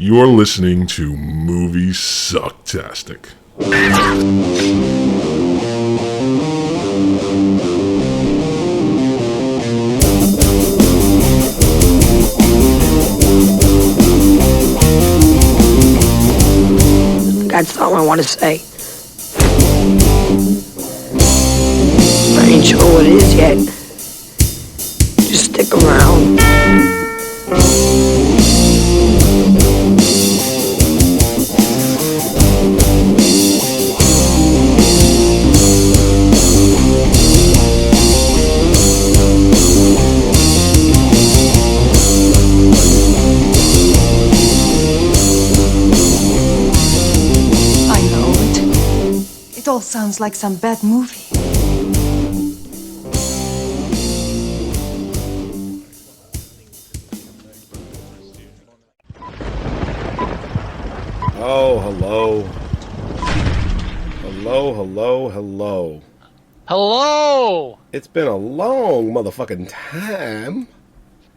You're listening to Moviesucktastic. That's all I want to say. I ain't sure what it is yet. Just stick around. It all sounds like some bad movie. Oh, hello. Hello. Hello! It's been a long motherfucking time.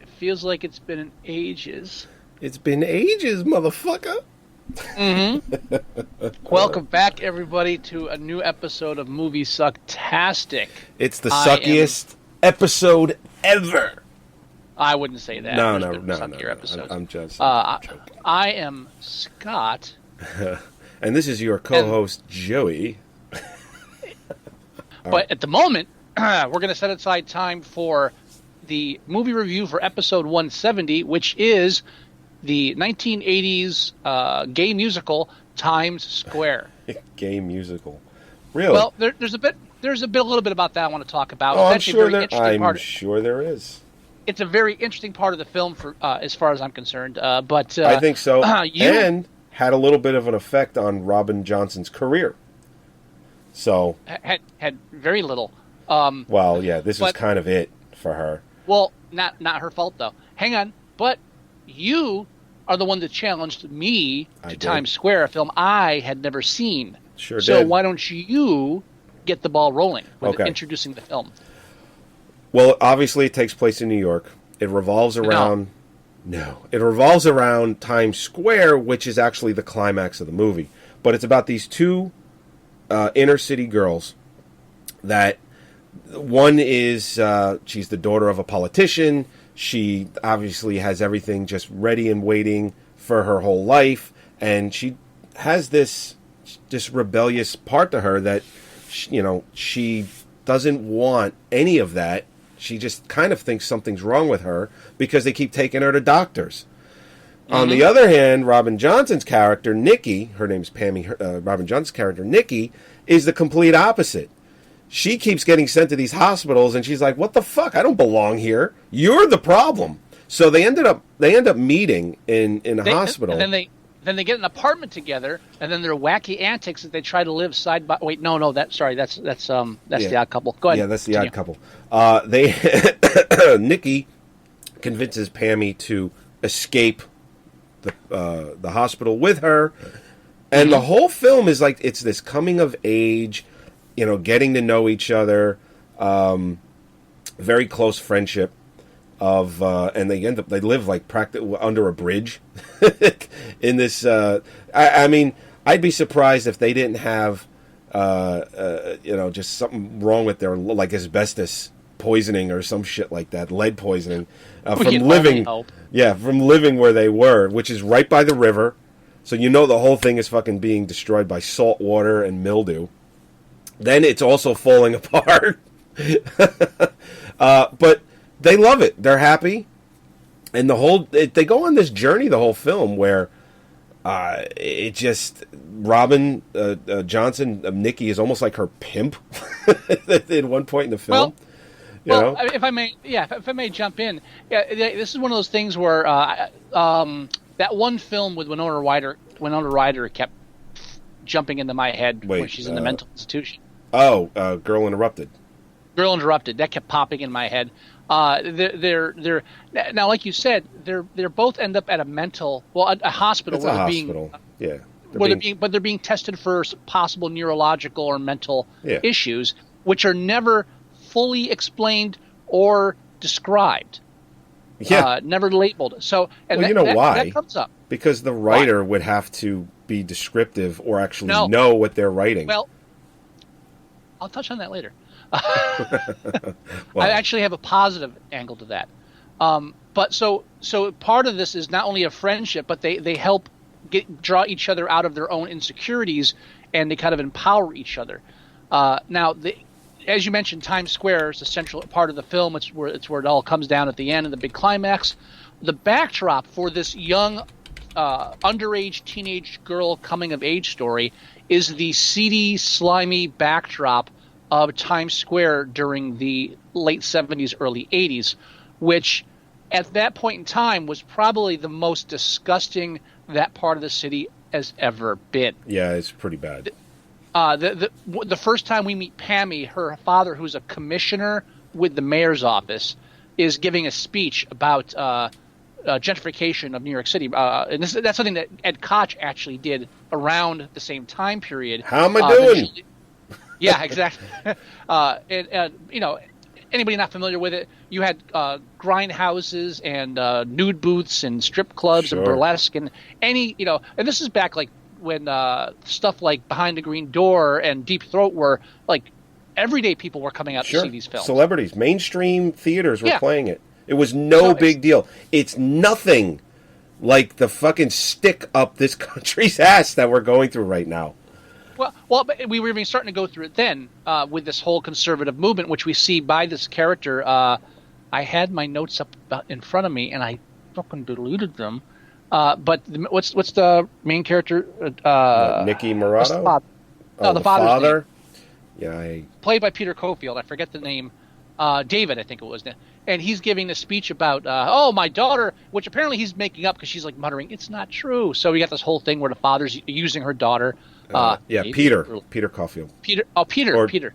It feels like it's been ages. It's been ages, motherfucker. Mm-hmm. Welcome back, everybody, to a new episode of Moviesucktastic. It's the suckiest episode ever. I wouldn't say that. No. Episodes. I'm just joking. I am Scott. And this is your co-host, Joey. But at the moment, we're going to set aside time for the movie review for episode 170, which is the 1980s gay musical Times Square. Gay musical, really? Well, there's a little bit about that I want to talk about. Oh, It's I'm sure there is. It's a very interesting part of the film, for as far as I'm concerned. But I think so, and had a little bit of an effect on Robin Johnson's career. So had very little. Well, yeah, this was kind of it for her. Well, not her fault though. Hang on, but you are the one that challenged me to Times Square, a film I had never seen. Sure did. So why don't you get the ball rolling with introducing the film? Well, obviously it takes place in New York. It revolves around... No. It revolves around Times Square, which is actually the climax of the movie. But it's about these two inner city girls that... One is... she's the daughter of a politician. She obviously has everything just ready and waiting for her whole life. And she has this rebellious part to her that, she doesn't want any of that. She just kind of thinks something's wrong with her because they keep taking her to doctors. Mm-hmm. On the other hand, Robin Johnson's character, Nikki, her name's Pammy, Robin Johnson's character, Nikki, is the complete opposite. She keeps getting sent to these hospitals, and she's like, what the fuck? I don't belong here. You're the problem. So they end up meeting in a hospital. And then they get an apartment together, and then their wacky antics that they try to live side by. Wait, no, that's the Odd Couple. Go ahead. Yeah, that's the Odd Couple. Nikki convinces Pammy to escape the hospital with her, and the whole film is like it's this coming of age, getting to know each other, very close friendship. And they live like practically under a bridge in this. I mean, I'd be surprised if they didn't have, just something wrong with their like asbestos poisoning or some shit like that, lead poisoning from living where they were, which is right by the river. So the whole thing is fucking being destroyed by salt water and mildew. Then it's also falling apart. But they love it. They're happy. And they go on this journey the whole film where it just... Robin Johnson, Nikki, is almost like her pimp at one point in the film. Well, if I may jump in, this is one of those things where that one film with Winona Ryder kept jumping into my head when she's in the mental institution. Oh, Girl Interrupted. Girl Interrupted. That kept popping in my head. They're now, like you said, they're both end up at a hospital. It's a hospital. They're being tested for possible neurological or mental issues, which are never fully explained or described. Yeah. never labeled. So, and Well, you know why? that comes up. Because the writer would have to be descriptive or actually No. know what they're writing. Well, I'll touch on that later. Well, I actually have a positive angle to that. But so part of this is not only a friendship, but they help draw each other out of their own insecurities, and they kind of empower each other. Now, as you mentioned, Times Square is the central part of the film. It's where it all comes down at the end, and the big climax. The backdrop for this young, underage teenage girl coming of age story is the seedy, slimy backdrop of Times Square during the late 70s, early 80s, which at that point in time was probably the most disgusting that part of the city has ever been. yeah, it's pretty bad. The first time we meet Pammy, her father, who's a commissioner with the mayor's office, is giving a speech about gentrification of New York City. And that's something that Ed Koch actually did around the same time period. How am I doing? Yeah, exactly. And anybody not familiar with it, you had grindhouses and nude booths and strip clubs and burlesque and and this is back like when stuff like Behind the Green Door and Deep Throat were like everyday people were coming out to see these films. Celebrities, mainstream theaters were playing it. It was no big deal. It's nothing like the fucking stick up this country's ass that we're going through right now. Well, but we were even starting to go through it then with this whole conservative movement, which we see by this character. I had my notes up in front of me, and I fucking deleted them. But what's the main character? Nicky Morato? The father. Yeah, played by Peter Cofield. I forget the name. David, I think it was. And he's giving a speech about, my daughter, which apparently he's making up because she's like muttering, it's not true. So we got this whole thing where the father's using her daughter. Peter Caulfield. Peter.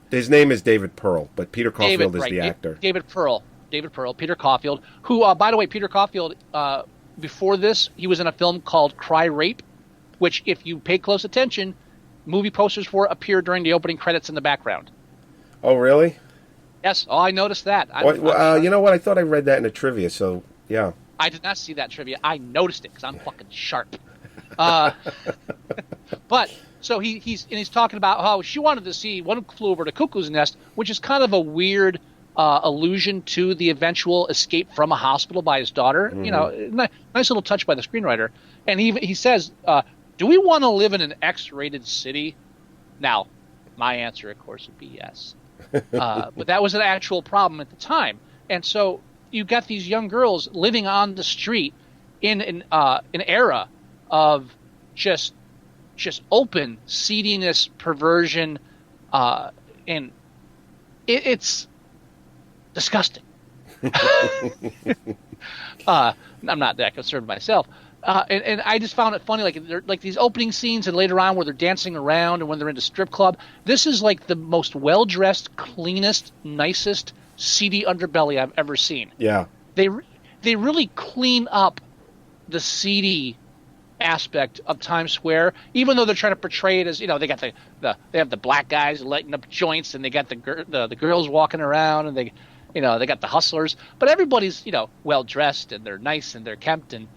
His name is David Pearl, but Peter Caulfield is the actor. David Pearl, Peter Caulfield, who, by the way, Peter Caulfield, before this, he was in a film called Cry Rape, which, if you pay close attention, movie posters for it appear during the opening credits in the background. Oh, really? Yes. Oh, I noticed that. You know what? I thought I read that in a trivia, so, yeah. I did not see that trivia. I noticed it because I'm fucking sharp. But so he's talking about how she wanted to see One Flew Over the Cuckoo's Nest, which is kind of a weird allusion to the eventual escape from a hospital by his daughter. Mm-hmm. Nice little touch by the screenwriter. And he says, "Do we want to live in an X-rated city?" Now, my answer, of course, would be yes. But that was an actual problem at the time, and so you got these young girls living on the street in an era of just open seediness, perversion, and it's disgusting. I'm not that concerned myself. And I just found it funny, like these opening scenes and later on where they're dancing around and when they're in a strip club. This is like the most well-dressed, cleanest, nicest, seedy underbelly I've ever seen. Yeah. They really clean up the seedy aspect of Times Square, even though they're trying to portray it as, they got they have the black guys lighting up joints and they got the girls walking around and they got the hustlers, but everybody's, well dressed and they're nice and they're kempt and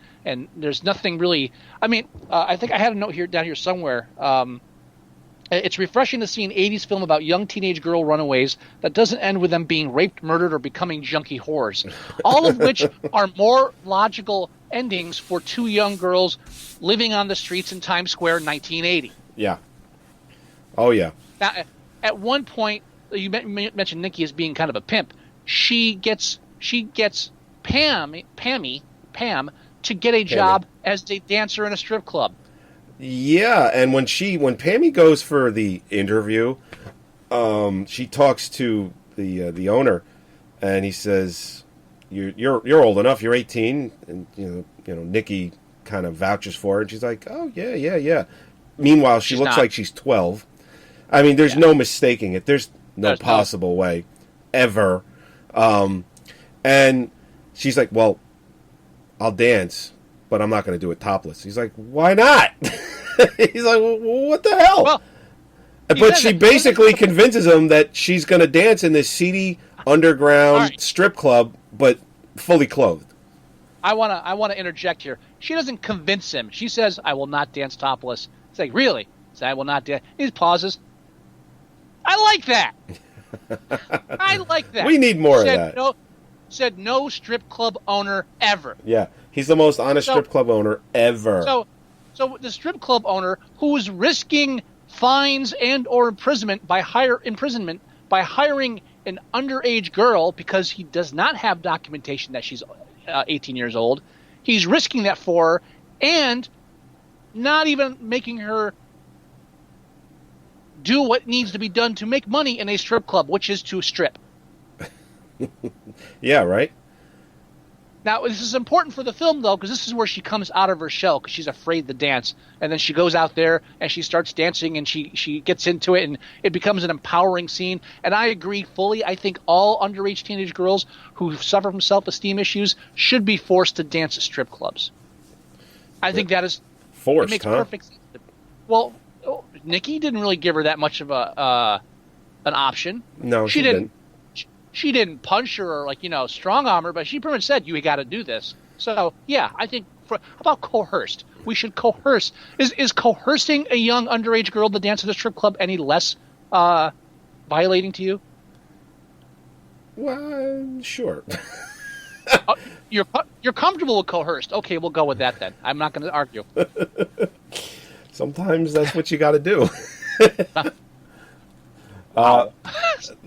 there's nothing really. I mean, I think I had a note down here somewhere. It's refreshing to see an 80s film about young teenage girl runaways that doesn't end with them being raped, murdered, or becoming junkie whores. All of which are more logical endings for two young girls living on the streets in Times Square in 1980. Yeah. Oh, yeah. Now, at one point, you mentioned Nikki as being kind of a pimp. She gets Pam to get a job as a dancer in a strip club. Yeah, and when Pammy goes for the interview, she talks to the owner, and he says, "You're old enough. You're 18." And Nikki kind of vouches for her, and she's like, "Oh yeah." Meanwhile, she looks like she's 12. I mean, there's no mistaking it. There's no possible way, ever. And she's like, "Well, I'll dance, but I'm not going to do it topless." He's like, "Why not?" He's like, well, "What the hell?" Well, but she basically convinces him that she's going to dance in this seedy underground strip club, but fully clothed. I wanna interject here. She doesn't convince him. She says, "I will not dance topless." It's like, really? So I will not dance. He pauses. I like that. I like that. We need more of that. Said no strip club owner ever. Yeah, he's the most honest strip club owner ever. So the strip club owner who's risking fines and or imprisonment by hiring an underage girl because he does not have documentation that she's 18 years old. He's risking that for her and not even making her do what needs to be done to make money in a strip club, which is to strip. Yeah, right? Now, this is important for the film, though, because this is where she comes out of her shell because she's afraid to dance. And then she goes out there and she starts dancing and she gets into it and it becomes an empowering scene. And I agree fully. I think all underage teenage girls who suffer from self-esteem issues should be forced to dance at strip clubs. I think that is... Forced, it makes huh? perfect sense. Well, Nikki didn't really give her that much of an option. No, she didn't. She didn't punch her or strong arm her, but she pretty much said, "You got to do this." So yeah, I think. How about coerced? We should coerce. Is coercing a young underage girl to dance at a strip club any less violating to you? Well, sure. You're comfortable with coerced. Okay, we'll go with that then. I'm not going to argue. Sometimes that's what you got to do. No,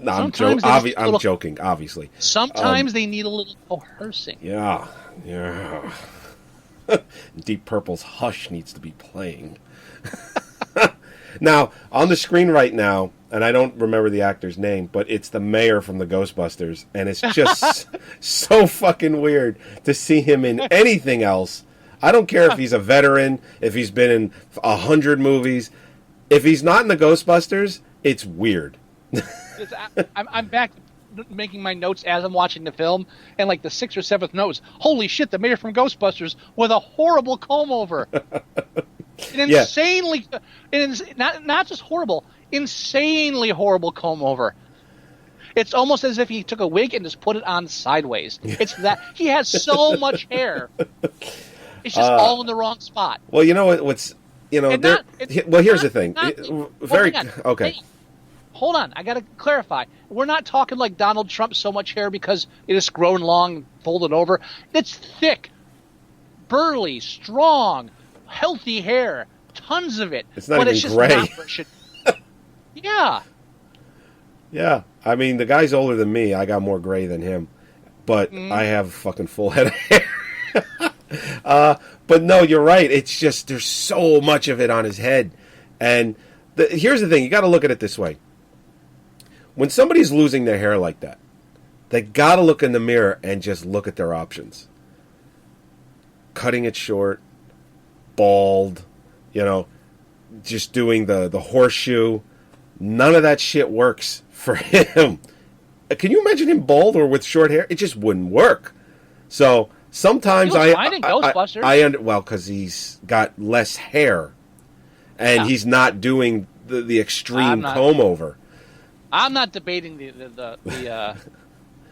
I'm joking, obviously. Sometimes they need a little coercing. Yeah. Deep Purple's Hush needs to be playing. Now, on the screen right now, and I don't remember the actor's name, but it's the mayor from the Ghostbusters, and it's just so fucking weird to see him in anything else. I don't care if he's a veteran, if he's been in 100 movies. If he's not in the Ghostbusters, it's weird. I'm back making my notes as I'm watching the film, and like the 6th or 7th note is, holy shit, the mayor from Ghostbusters with a horrible comb over. Insanely, not just horrible, insanely horrible comb over. It's almost as if he took a wig and just put it on sideways. It's that he has so much hair. It's just all in the wrong spot. Well, you know what's here's the thing. Okay. Hey, hold on, I got to clarify. We're not talking like Donald Trump, so much hair because it is grown long and folded over. It's thick, burly, strong, healthy hair, tons of it. It's not even gray. Yeah. Yeah. I mean, the guy's older than me. I got more gray than him, but I have fucking full head of hair. But no, you're right. It's just there's so much of it on his head, and here's the thing: you got to look at it this way. When somebody's losing their hair like that, they got to look in the mirror and just look at their options. Cutting it short, bald, just doing the horseshoe. None of that shit works for him. Can you imagine him bald or with short hair? It just wouldn't work. So sometimes because he's got less hair, and he's not doing the extreme comb over. I'm not debating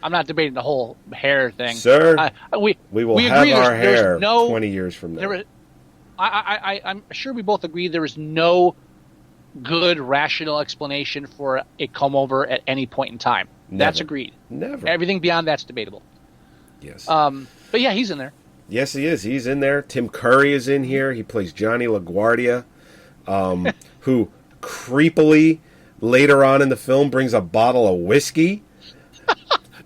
I'm not debating the whole hair thing, sir. We will have our hair 20 years from now. I'm sure we both agree there is no good rational explanation for a comb over at any point in time. Never. That's agreed. Never. Everything beyond that's debatable. Yes. But yeah, he's in there. Yes, he is. He's in there. Tim Curry is in here. He plays Johnny LaGuardia, who creepily later on in the film brings a bottle of whiskey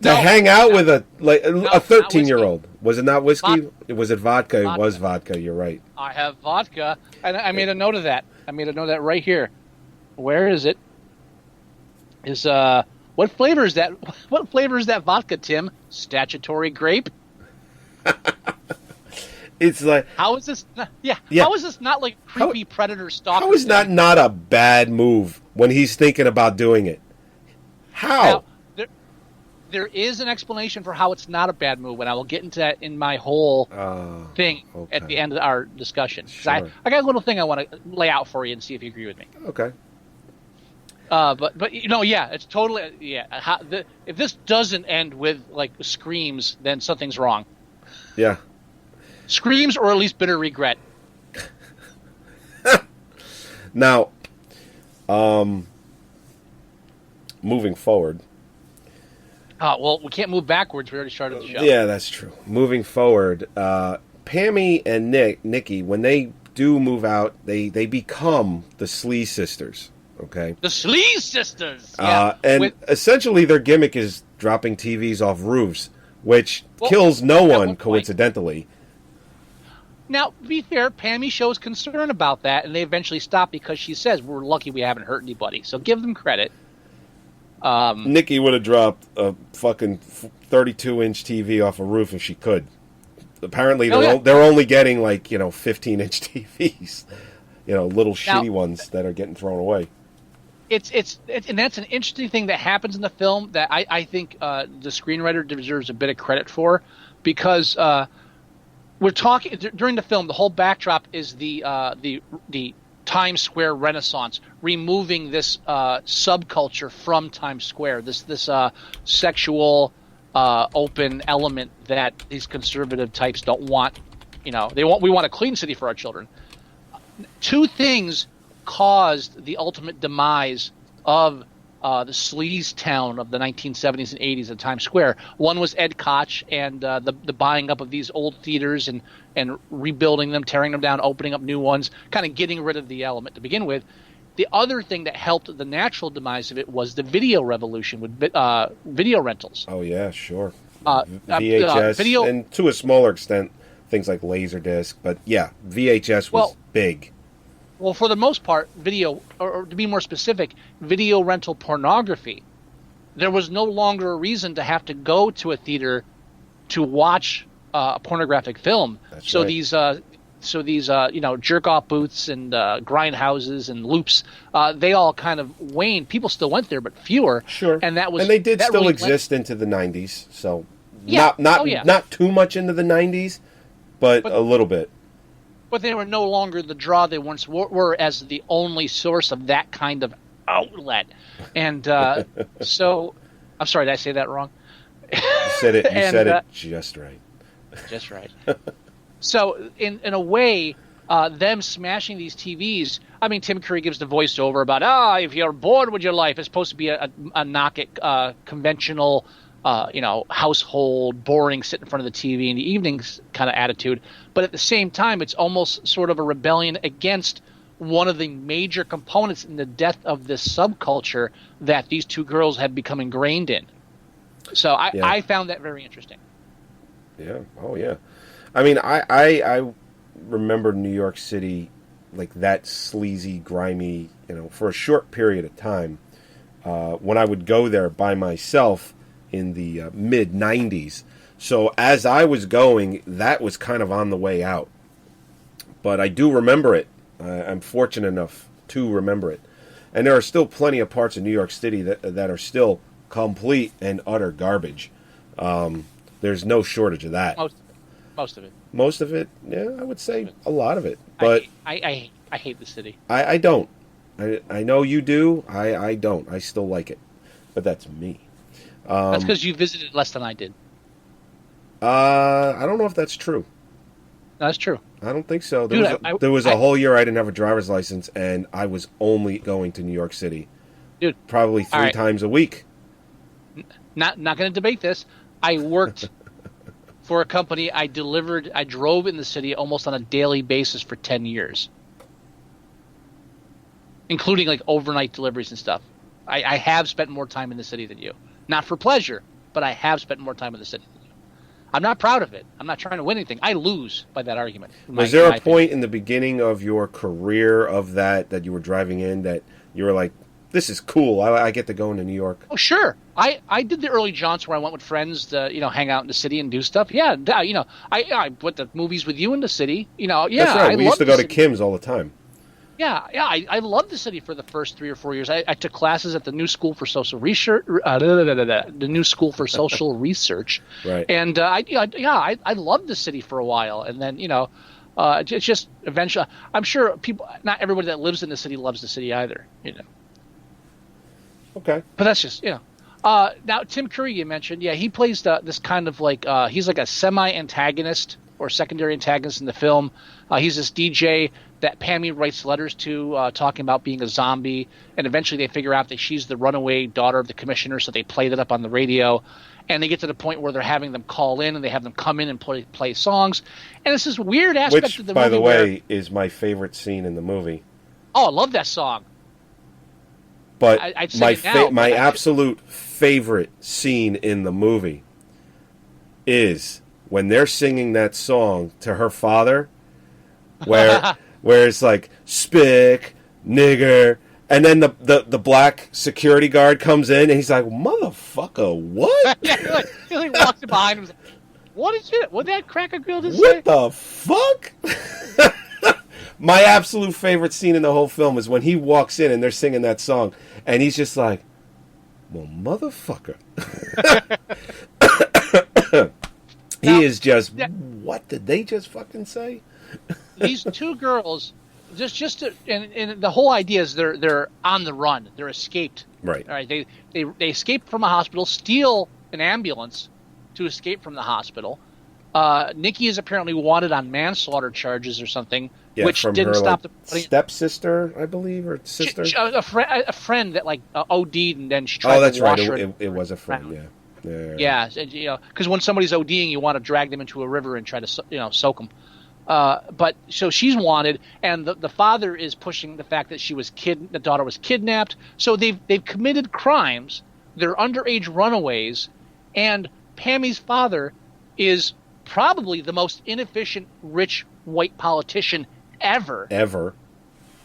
to hang out with a 13-year-old. Was it not whiskey? Was it vodka? It was vodka. You're right. I have vodka, and I made a note of that. I made a note of that right here. Where is it? What flavor is that? What flavor is that vodka, Tim? Statutory grape. It's like, how is this? Yeah. How is this not like creepy predator stalker? How is that not a bad move when he's thinking about doing it? How? Now, there is an explanation for how it's not a bad move, and I will get into that in my whole thing at the end of our discussion. Sure. I got a little thing I want to lay out for you and see if you agree with me. Okay. But it's totally if this doesn't end with like screams, then something's wrong. Yeah. Screams or at least bitter regret. Now, moving forward. Well, we can't move backwards. We already started the show. Yeah, that's true. Moving forward, Pammy and Nikki, when they do move out, they become the Slee sisters. Okay, the Slee sisters. Yeah. And essentially their gimmick is dropping TVs off roofs, which kills no one coincidentally. Now, to be fair, Pammy shows concern about that, and they eventually stop because she says, "We're lucky we haven't hurt anybody." So give them credit. Nikki would have dropped a fucking 32-inch TV off a roof if she could. Apparently, they're only getting 15-inch TVs, little shitty ones that are getting thrown away. It's and that's an interesting thing that happens in the film that I think the screenwriter deserves a bit of credit for, because we're talking during the film. The whole backdrop is the Times Square Renaissance, removing this subculture from Times Square. This sexual open element that these conservative types don't want. We want a clean city for our children. Two things caused the ultimate demise of the sleaze town of the 1970s and 80s at Times Square. One was Ed Koch and the buying up of these old theaters and rebuilding them, tearing them down, opening up new ones, kind of getting rid of the element to begin with. The other thing that helped the natural demise of it was the video revolution with video rentals. Oh, yeah, sure. VHS, video, and to a smaller extent, things like Laserdisc. But yeah, VHS was big. Well, for the most part, video, or to be more specific, video rental pornography. There was no longer a reason to have to go to a theater to watch a pornographic film. That's right. These jerk-off booths and grindhouses and loops, they all kind of waned. People still went there, but fewer. Sure. And they did still really exist into the 90s. So not too much into the 90s, but a little bit. But they were no longer the draw they once were as the only source of that kind of outlet. And so, I'm sorry, did I say that wrong? You said it just right. Just right. So, in a way, them smashing these TVs, I mean, Tim Curry gives the voiceover about, if you're bored with your life, it's supposed to be a knock at conventional, household, boring, sit in front of the TV in the evenings kind of attitude. But at the same time, it's almost sort of a rebellion against one of the major components in the death of this subculture that these two girls had become ingrained in. So I found that very interesting. Yeah. Oh, yeah. I mean, I remember New York City like that sleazy, grimy, for a short period of time. When I would go there by myself in the mid-'90s. So as I was going, that was kind of on the way out. But I do remember it. I'm fortunate enough to remember it. And there are still plenty of parts of New York City that are still complete and utter garbage. There's no shortage of that. Most of it. Most of it, yeah, I would say a lot of it. But I hate the city. I don't. I know you do. I don't. I still like it. But that's me. That's because you visited less than I did. I don't know if that's true. No, that's true. I don't think so. There was a whole year I didn't have a driver's license, and I was only going to New York City. Dude, probably three times a week. Not going to debate this. I worked for a company. I drove in the city almost on a daily basis for 10 years, including like overnight deliveries and stuff. I have spent more time in the city than you. Not for pleasure, but I have spent more time in the city than you. I'm not proud of it. I'm not trying to win anything. I lose by that argument. Was there a point in the beginning of your career of that you were driving in that you were like, this is cool, I get to go into New York? Oh, sure. I did the early jaunts where I went with friends to, hang out in the city and do stuff. Yeah, I went to movies with you in the city. Yeah, that's right. We used to go to Kim's all the time. Yeah, I loved the city for the first 3 or 4 years. I took classes at the New School for Social Research, the New School for Social Research, right? And I loved the city for a while, and then it's just eventually. I'm sure not everybody that lives in the city loves the city either. Okay, but that's just now Tim Curry you mentioned. Yeah, he plays this kind of like he's like a semi-antagonist or secondary antagonist in the film. He's this DJ that Pammy writes letters to, talking about being a zombie, and eventually they figure out that she's the runaway daughter of the commissioner, so they play that up on the radio, and they get to the point where they're having them call in, and they have them come in and play songs, and it's this weird aspect Which, of the by movie the way, is my favorite scene in the movie. Oh, I love that song. But I'd say my absolute favorite scene in the movie is when they're singing that song to her father, where it's like spick nigger, and then the black security guard comes in and he's like, motherfucker, what? Yeah, he like walks behind him. And was like, what is it? What did that cracker girl just What say? the fuck? My absolute favorite scene in the whole film is when he walks in and they're singing that song, and he's just like, well, motherfucker. He is just, what did they just fucking say? These two girls, and the whole idea is they're on the run. They're escaped. Right. All right. They escape from a hospital, steal an ambulance to escape from the hospital. Nikki is apparently wanted on manslaughter charges or something, which from didn't her, stop like, the stepsister, I believe, or sister. a friend that like OD'd, and then she tried to wash her. It was a friend. Yeah. Yeah, because when somebody's ODing, you want to drag them into a river and try to soak them. But so she's wanted, and the father is pushing the fact that the daughter was kidnapped. So they've committed crimes. They're underage runaways, and Pammy's father is probably the most inefficient rich white politician ever.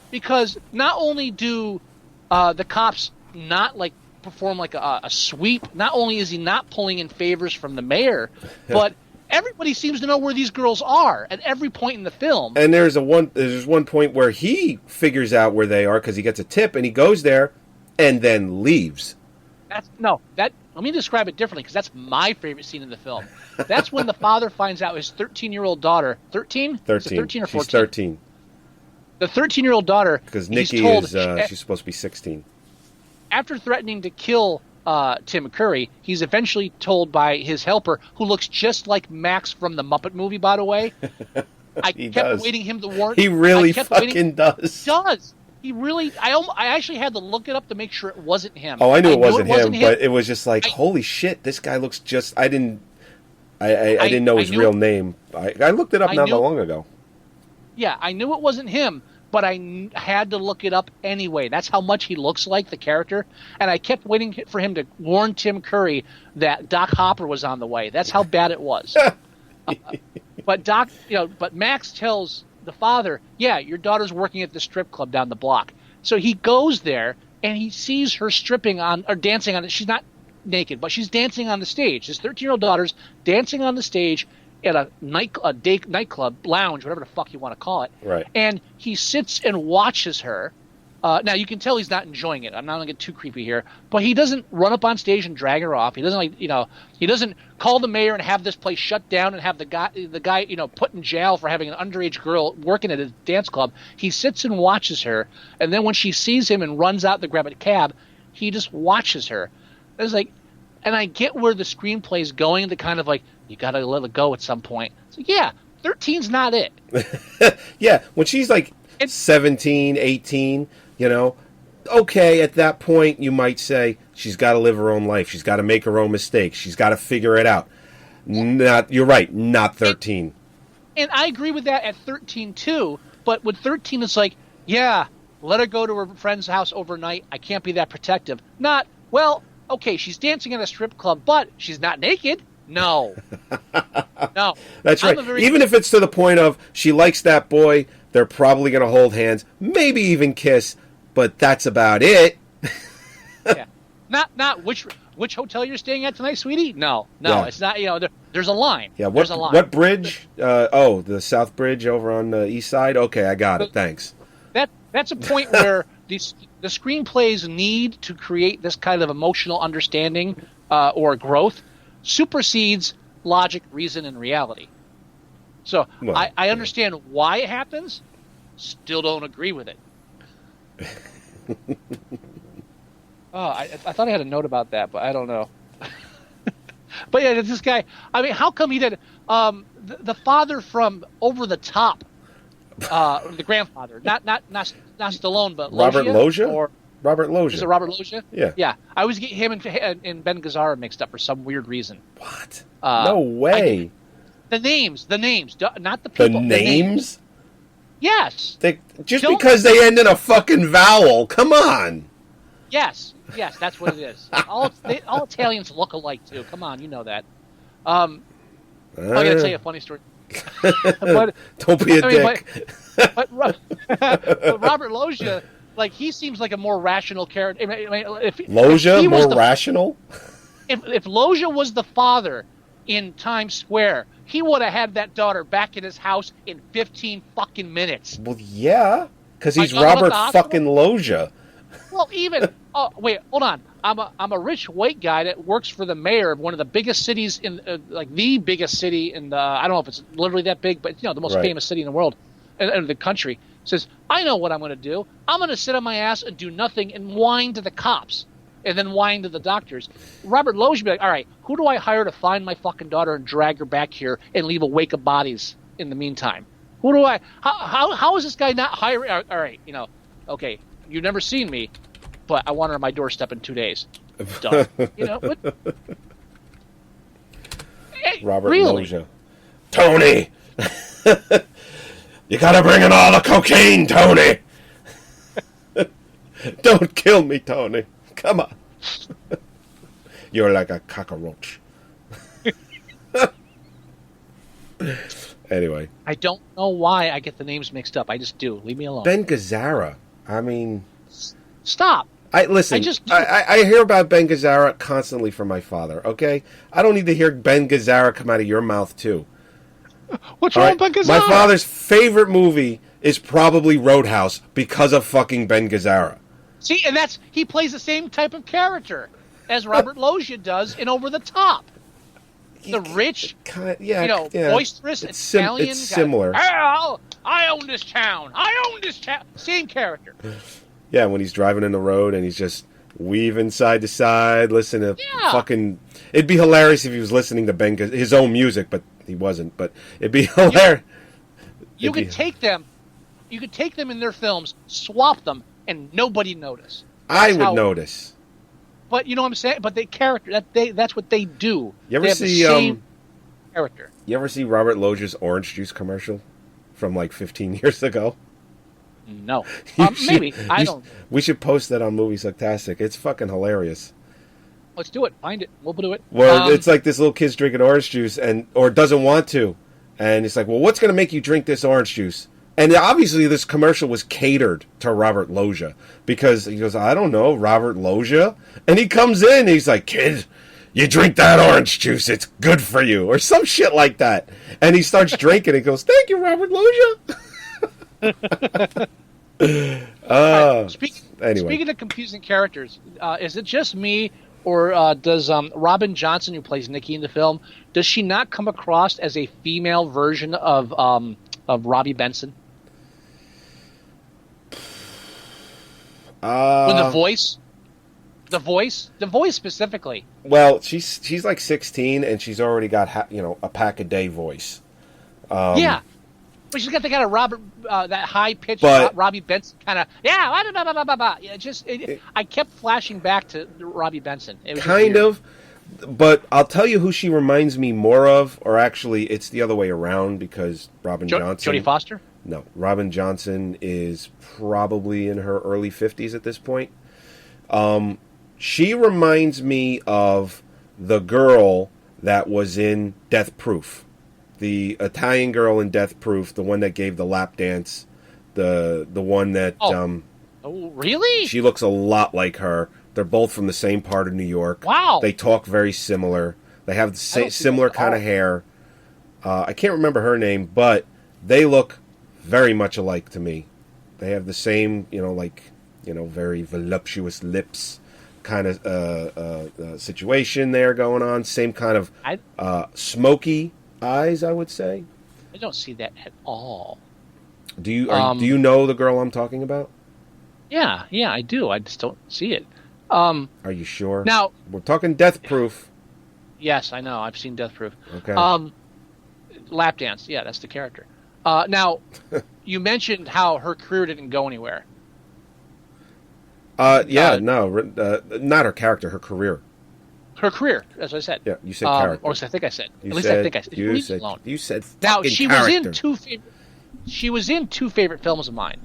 Because not only do the cops not like perform like a sweep, not only is he not pulling in favors from the mayor, but everybody seems to know where these girls are at every point in the film. And there's one point where he figures out where they are because he gets a tip and he goes there and then leaves. Let me describe it differently, because that's my favorite scene in the film. That's when the father finds out his 13-year-old daughter, 13? 13. 13 or 14? She's 13. The 13-year-old daughter, because Nikki is she's supposed to be 16. After threatening to kill Tim Curry, he's eventually told by his helper, who looks just like Max from the Muppet movie, by the way. I kept waiting him to warn. He really fucking does. He does. He really. I actually had to look it up to make sure it wasn't him. Oh, I knew it wasn't him, but it was just like, holy shit, this guy looks just. I didn't know his real name. I looked it up not that long ago. Yeah, I knew it wasn't him, but I had to look it up anyway. That's how much he looks like the character, and I kept waiting for him to warn Tim Curry that Doc Hopper was on the way. That's how bad it was. But Max tells the father, yeah, your daughter's working at the strip club down the block. So he goes there and he sees her dancing on it. She's not naked, but she's dancing on the stage. His 13-year-old daughter's dancing on the stage at a nightclub, lounge, whatever the fuck you want to call it. Right. And he sits and watches her. Now you can tell he's not enjoying it. I'm not going to get too creepy here, but he doesn't run up on stage and drag her off. He doesn't he doesn't call the mayor and have this place shut down and have the guy put in jail for having an underage girl working at his dance club. He sits and watches her, and then when she sees him and runs out to grab a cab, he just watches her. It's like, and I get where the screenplay is going, to kind of like, you got to let it go at some point. It's like, yeah, 13's not it. Yeah, when she's like 17, 18, okay, at that point you might say she's got to live her own life. She's got to make her own mistakes. She's got to figure it out. You're right, not 13. And I agree with that at 13 too, but with 13 it's like, yeah, let her go to her friend's house overnight. I can't be that protective. Not, well, okay, she's dancing at a strip club, but she's not naked. No. No. That's right. Even if it's to the point of she likes that boy, they're probably going to hold hands, maybe even kiss, but that's about it. Yeah. Not which hotel you're staying at tonight, sweetie? No, yeah. It's not, there's a line. Yeah, there's a line. What bridge? The South Bridge over on the east side? Okay, I got it. Thanks. That's a point where the screenplays need to create this kind of emotional understanding or growth supersedes logic, reason, and reality. So I understand why it happens, still don't agree with it. I thought I had a note about that, but I don't know. But yeah, this guy, I mean, how come he did? the father from Over the Top, the grandfather, not Stallone, but Robert Loggia? Or Robert Loggia. is it Robert Loggia? Yeah. Yeah. I always get him and Ben Gazzara mixed up for some weird reason. What? No way. The names, not the The people. names? Yes. Because they end in a fucking vowel. Come on. Yes, that's what it is. All Italians look alike too. Come on, you know that. I'm gonna tell you a funny story. But, don't be a dick. But Robert Loggia, like, he seems like a more rational character. Loggia more rational? If Loggia was the father in Times Square, he would have had that daughter back in his house in 15 fucking minutes. Well, yeah, because he's Robert fucking Loggia. Well, oh wait, hold on. I'm a rich white guy that works for the mayor of one of the biggest cities in the biggest city in the, I don't know if it's literally that big, but the most famous city in the world, in the country. Says, I know what I'm going to do. I'm going to sit on my ass and do nothing and whine to the cops, and then whine to the doctors. Robert Loggia would be like, all right, who do I hire to find my fucking daughter and drag her back here and leave a wake of bodies in the meantime? Who do I? How is this guy not hiring? All right, okay, you've never seen me, but I want her on my doorstep in 2 days. Done. What? Robert really? Loggia. Tony! You gotta bring in all the cocaine, Tony! Don't kill me, Tony. Come on. You're like a cockroach. Anyway. I don't know why I get the names mixed up. I just do. Leave me alone. Ben Gazzara. I mean... Stop. I hear about Ben Gazzara constantly from my father, okay? I don't need to hear Ben Gazzara come out of your mouth, too. What's wrong with Ben Gazzara? My father's favorite movie is probably Roadhouse because of fucking Ben Gazzara. See, and he plays the same type of character as Robert Loggia does in Over the Top. The rich, boisterous Italian it's similar. Guy. I own this town. Same character. Yeah, when he's driving in the road and he's just weaving side to side, listening to fucking... It'd be hilarious if he was listening to his own music, but he wasn't. But it'd be hilarious. You could take them in their films, swap them, and nobody notice. I would notice. But you know what I'm saying? But that's what they do. You ever see the same character? You ever see Robert Loggia's orange juice commercial from like 15 years ago? No. Maybe. I don't. We should post that on Moviesucktastic. It's fucking hilarious. Let's do it. Find it. We'll do it. Well, it's like this little kid's drinking orange juice or doesn't want to. And it's like, well, what's going to make you drink this orange juice? And obviously this commercial was catered to Robert Loggia because he goes, I don't know, Robert Loggia? And he comes in and he's like, kid, you drink that orange juice. It's good for you. Or some shit like that. And he starts drinking and goes, thank you, Robert Loggia. Speaking of confusing characters, is it just me, or does Robin Johnson, who plays Nikki in the film, does she not come across as a female version of Robbie Benson? With the voice specifically. Well, she's like 16 and she's already got a pack a day voice. Yeah. But she's got the kind of that high pitched Robbie Benson kind of I kept flashing back to Robbie Benson. It was kind of, but I'll tell you who she reminds me more of, or actually it's the other way around because Robin Johnson. Jodie Foster? No, Robin Johnson is probably in her early 50s at this point. She reminds me of the girl that was in Death Proof. The Italian girl in Death Proof, the one that gave the lap dance, the one that... Oh, really? She looks a lot like her. They're both from the same part of New York. Wow. They talk very similar. They have the similar kind of hair. I can't remember her name, but they look very much alike to me. They have the same, very voluptuous lips kind of situation there going on. Same kind of smoky eyes, I would say. I don't see that at all. Do you know the girl I'm talking about? Yeah, I do. I just don't see it. Are you sure? Now we're talking Death Proof. Yes, I know. I've seen Death Proof. Okay. Lap dance. Yeah, that's the character. Now, you mentioned how her career didn't go anywhere. Not her character, her career. Her career, as I said. Yeah, you said character. Or I think I said. You At least said, I think I said. You Leave said, me alone. you said Now fucking she character. She was in two favorite films of mine.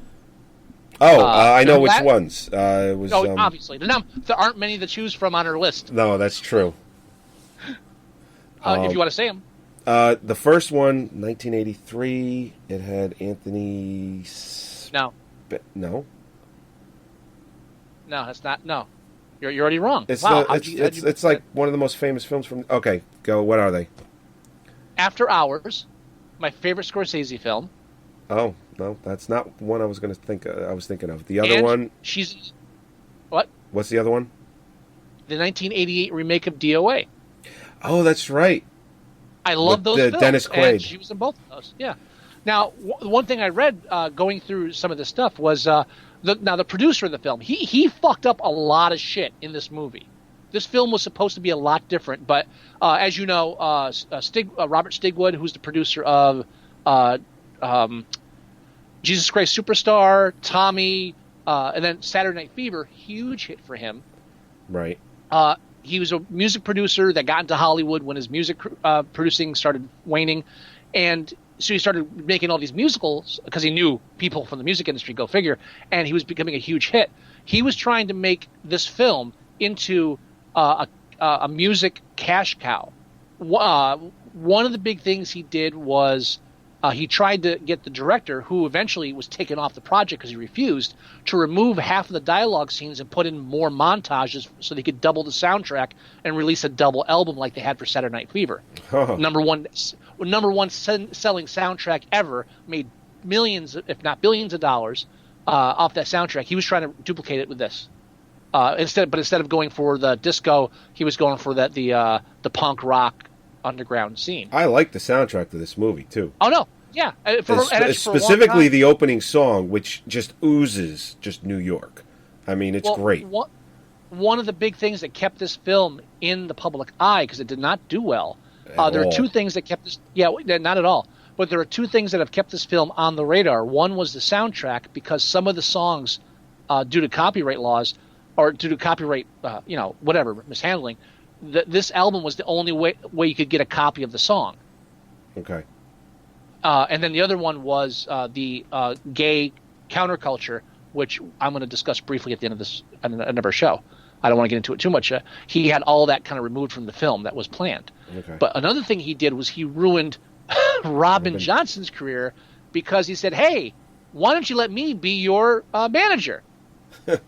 I know which ones. It was. Obviously, there aren't many to choose from on her list. No, that's true. If you want to say them. The first one, 1983. It had Anthony. No. No. No, that's not. No, you're already wrong. It's wow, it's like one of the most famous films from. Okay, go. What are they? After Hours, my favorite Scorsese film. Oh no, that's not one I was going to think. I was thinking of the other one. She's what? What's the other one? The 1988 remake of DOA. Oh, that's right. I love those films. Dennis Quaid. And she was in both of those. Yeah. Now, one thing I read going through some of this stuff was the producer of the film. He fucked up a lot of shit in this movie. This film was supposed to be a lot different, but as you know, Robert Stigwood, who's the producer of Jesus Christ Superstar, Tommy, and then Saturday Night Fever, huge hit for him. Right. He was a music producer that got into Hollywood when his music producing started waning, and so he started making all these musicals because he knew people from the music industry, go figure, and he was becoming a huge hit. He was trying to make this film into a music cash cow. One of the big things he did was he tried to get the director, who eventually was taken off the project because he refused, to remove half of the dialogue scenes and put in more montages so they could double the soundtrack and release a double album like they had for Saturday Night Fever. Number one selling soundtrack ever, made millions, if not billions of dollars off that soundtrack. He was trying to duplicate it with this. Instead of going for the disco, he was going for the punk rock underground scene. I like the soundtrack to this movie too. Oh no, yeah, specifically the opening song, which just oozes just New York. I mean, it's great. One of the big things that kept this film in the public eye, because it did not do well. There are two things that kept this. Yeah, not at all. But there are two things that have kept this film on the radar. One was the soundtrack, because some of the songs, due to copyright laws, or due to copyright, whatever mishandling, this album was the only way you could get a copy of the song. Okay. And then the other one was the gay counterculture, which I'm going to discuss briefly at the end of our show. I don't want to get into it too much. He had all that kind of removed from the film that was planned. Okay. But another thing he did was he ruined Robin Johnson's career, because he said, "Hey, why don't you let me be your manager?"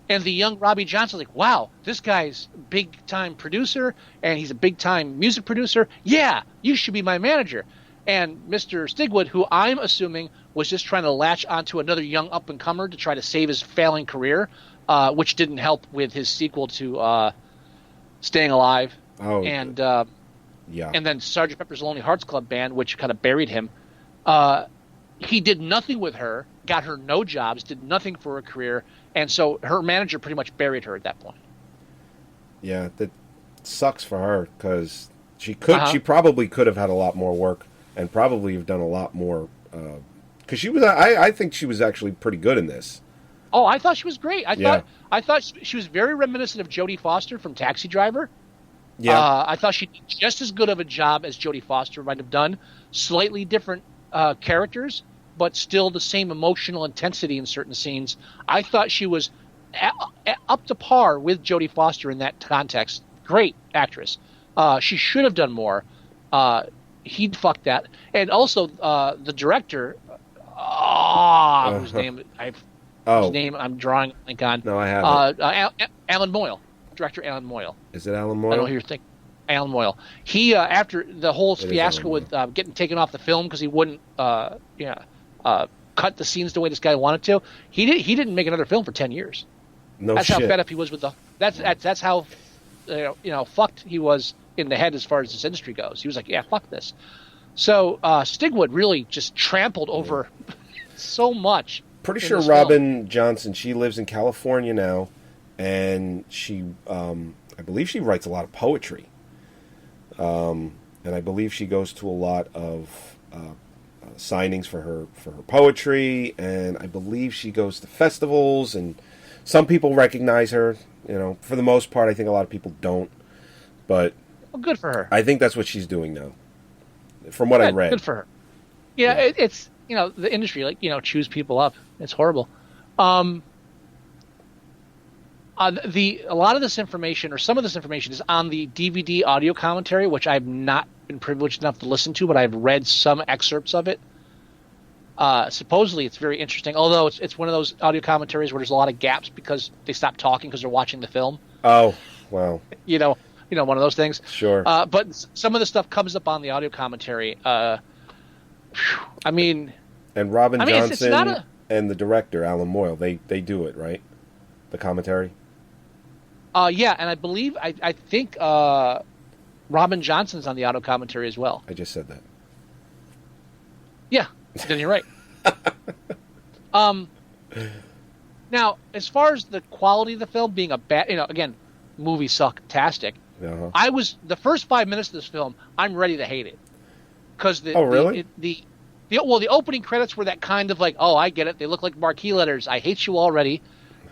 And the young Robbie Johnson's like, "Wow, this guy's big-time producer, and he's a big-time music producer. Yeah, you should be my manager." And Mr. Stigwood, who I'm assuming was just trying to latch onto another young up-and-comer to try to save his failing career, which didn't help with his sequel to Staying Alive. Oh, and yeah. And then Sgt. Pepper's Lonely Hearts Club Band, which kind of buried him. He did nothing with her, got her no jobs, did nothing for her career, and so her manager pretty much buried her at that point. Yeah, that sucks for her, because she probably could have had a lot more work and probably have done a lot more. Because she was, I think she was actually pretty good in this. Oh, I thought she was great. I thought she was very reminiscent of Jodie Foster from Taxi Driver. Yeah, I thought she did just as good of a job as Jodie Foster might have done. Slightly different characters, but still the same emotional intensity in certain scenes. I thought she was up to par with Jodie Foster in that context. Great actress. She should have done more. He'd fucked that. And also the director, whose name I'm drawing a blank on. No, I have it. Alan Moyle. Director Alan Moyle. Is it Alan Moyle? I don't hear you think. Alan Moyle. He after the whole fiasco with getting taken off the film because he wouldn't cut the scenes the way this guy wanted to. He didn't make another film for 10 years. No that's shit. How fed up he was with the. That's how fucked he was in the head as far as this industry goes. He was like, yeah, fuck this. So Stigwood really just trampled over so much. Pretty sure Robin Johnson, she lives in California now, and she, I believe she writes a lot of poetry. And I believe she goes to a lot of signings for her poetry, and I believe she goes to festivals, and some people recognize her. For the most part, I think a lot of people don't. But well, good for her. I think that's what she's doing now, from what I read. Good for her. Yeah, it's the industry, chews people up. It's horrible. A lot of this information, or some of this information, is on the DVD audio commentary, which I've not been privileged enough to listen to, but I've read some excerpts of it. Supposedly, it's very interesting. Although it's one of those audio commentaries where there's a lot of gaps because they stop talking because they're watching the film. Oh, wow. One of those things. Sure. But some of the stuff comes up on the audio commentary. And Robin Johnson it's not and the director Alan Moyle, they do it, right? The commentary. Yeah, and I believe I think Robin Johnson's on the audio commentary as well. I just said that. Yeah, then you're right. Now, as far as the quality of the film being a bad, again, Moviesucktastic. Uh-huh. I was the first 5 minutes of this film. I'm ready to hate it because the opening credits were that kind of like, oh, I get it. They look like marquee letters. I hate you already.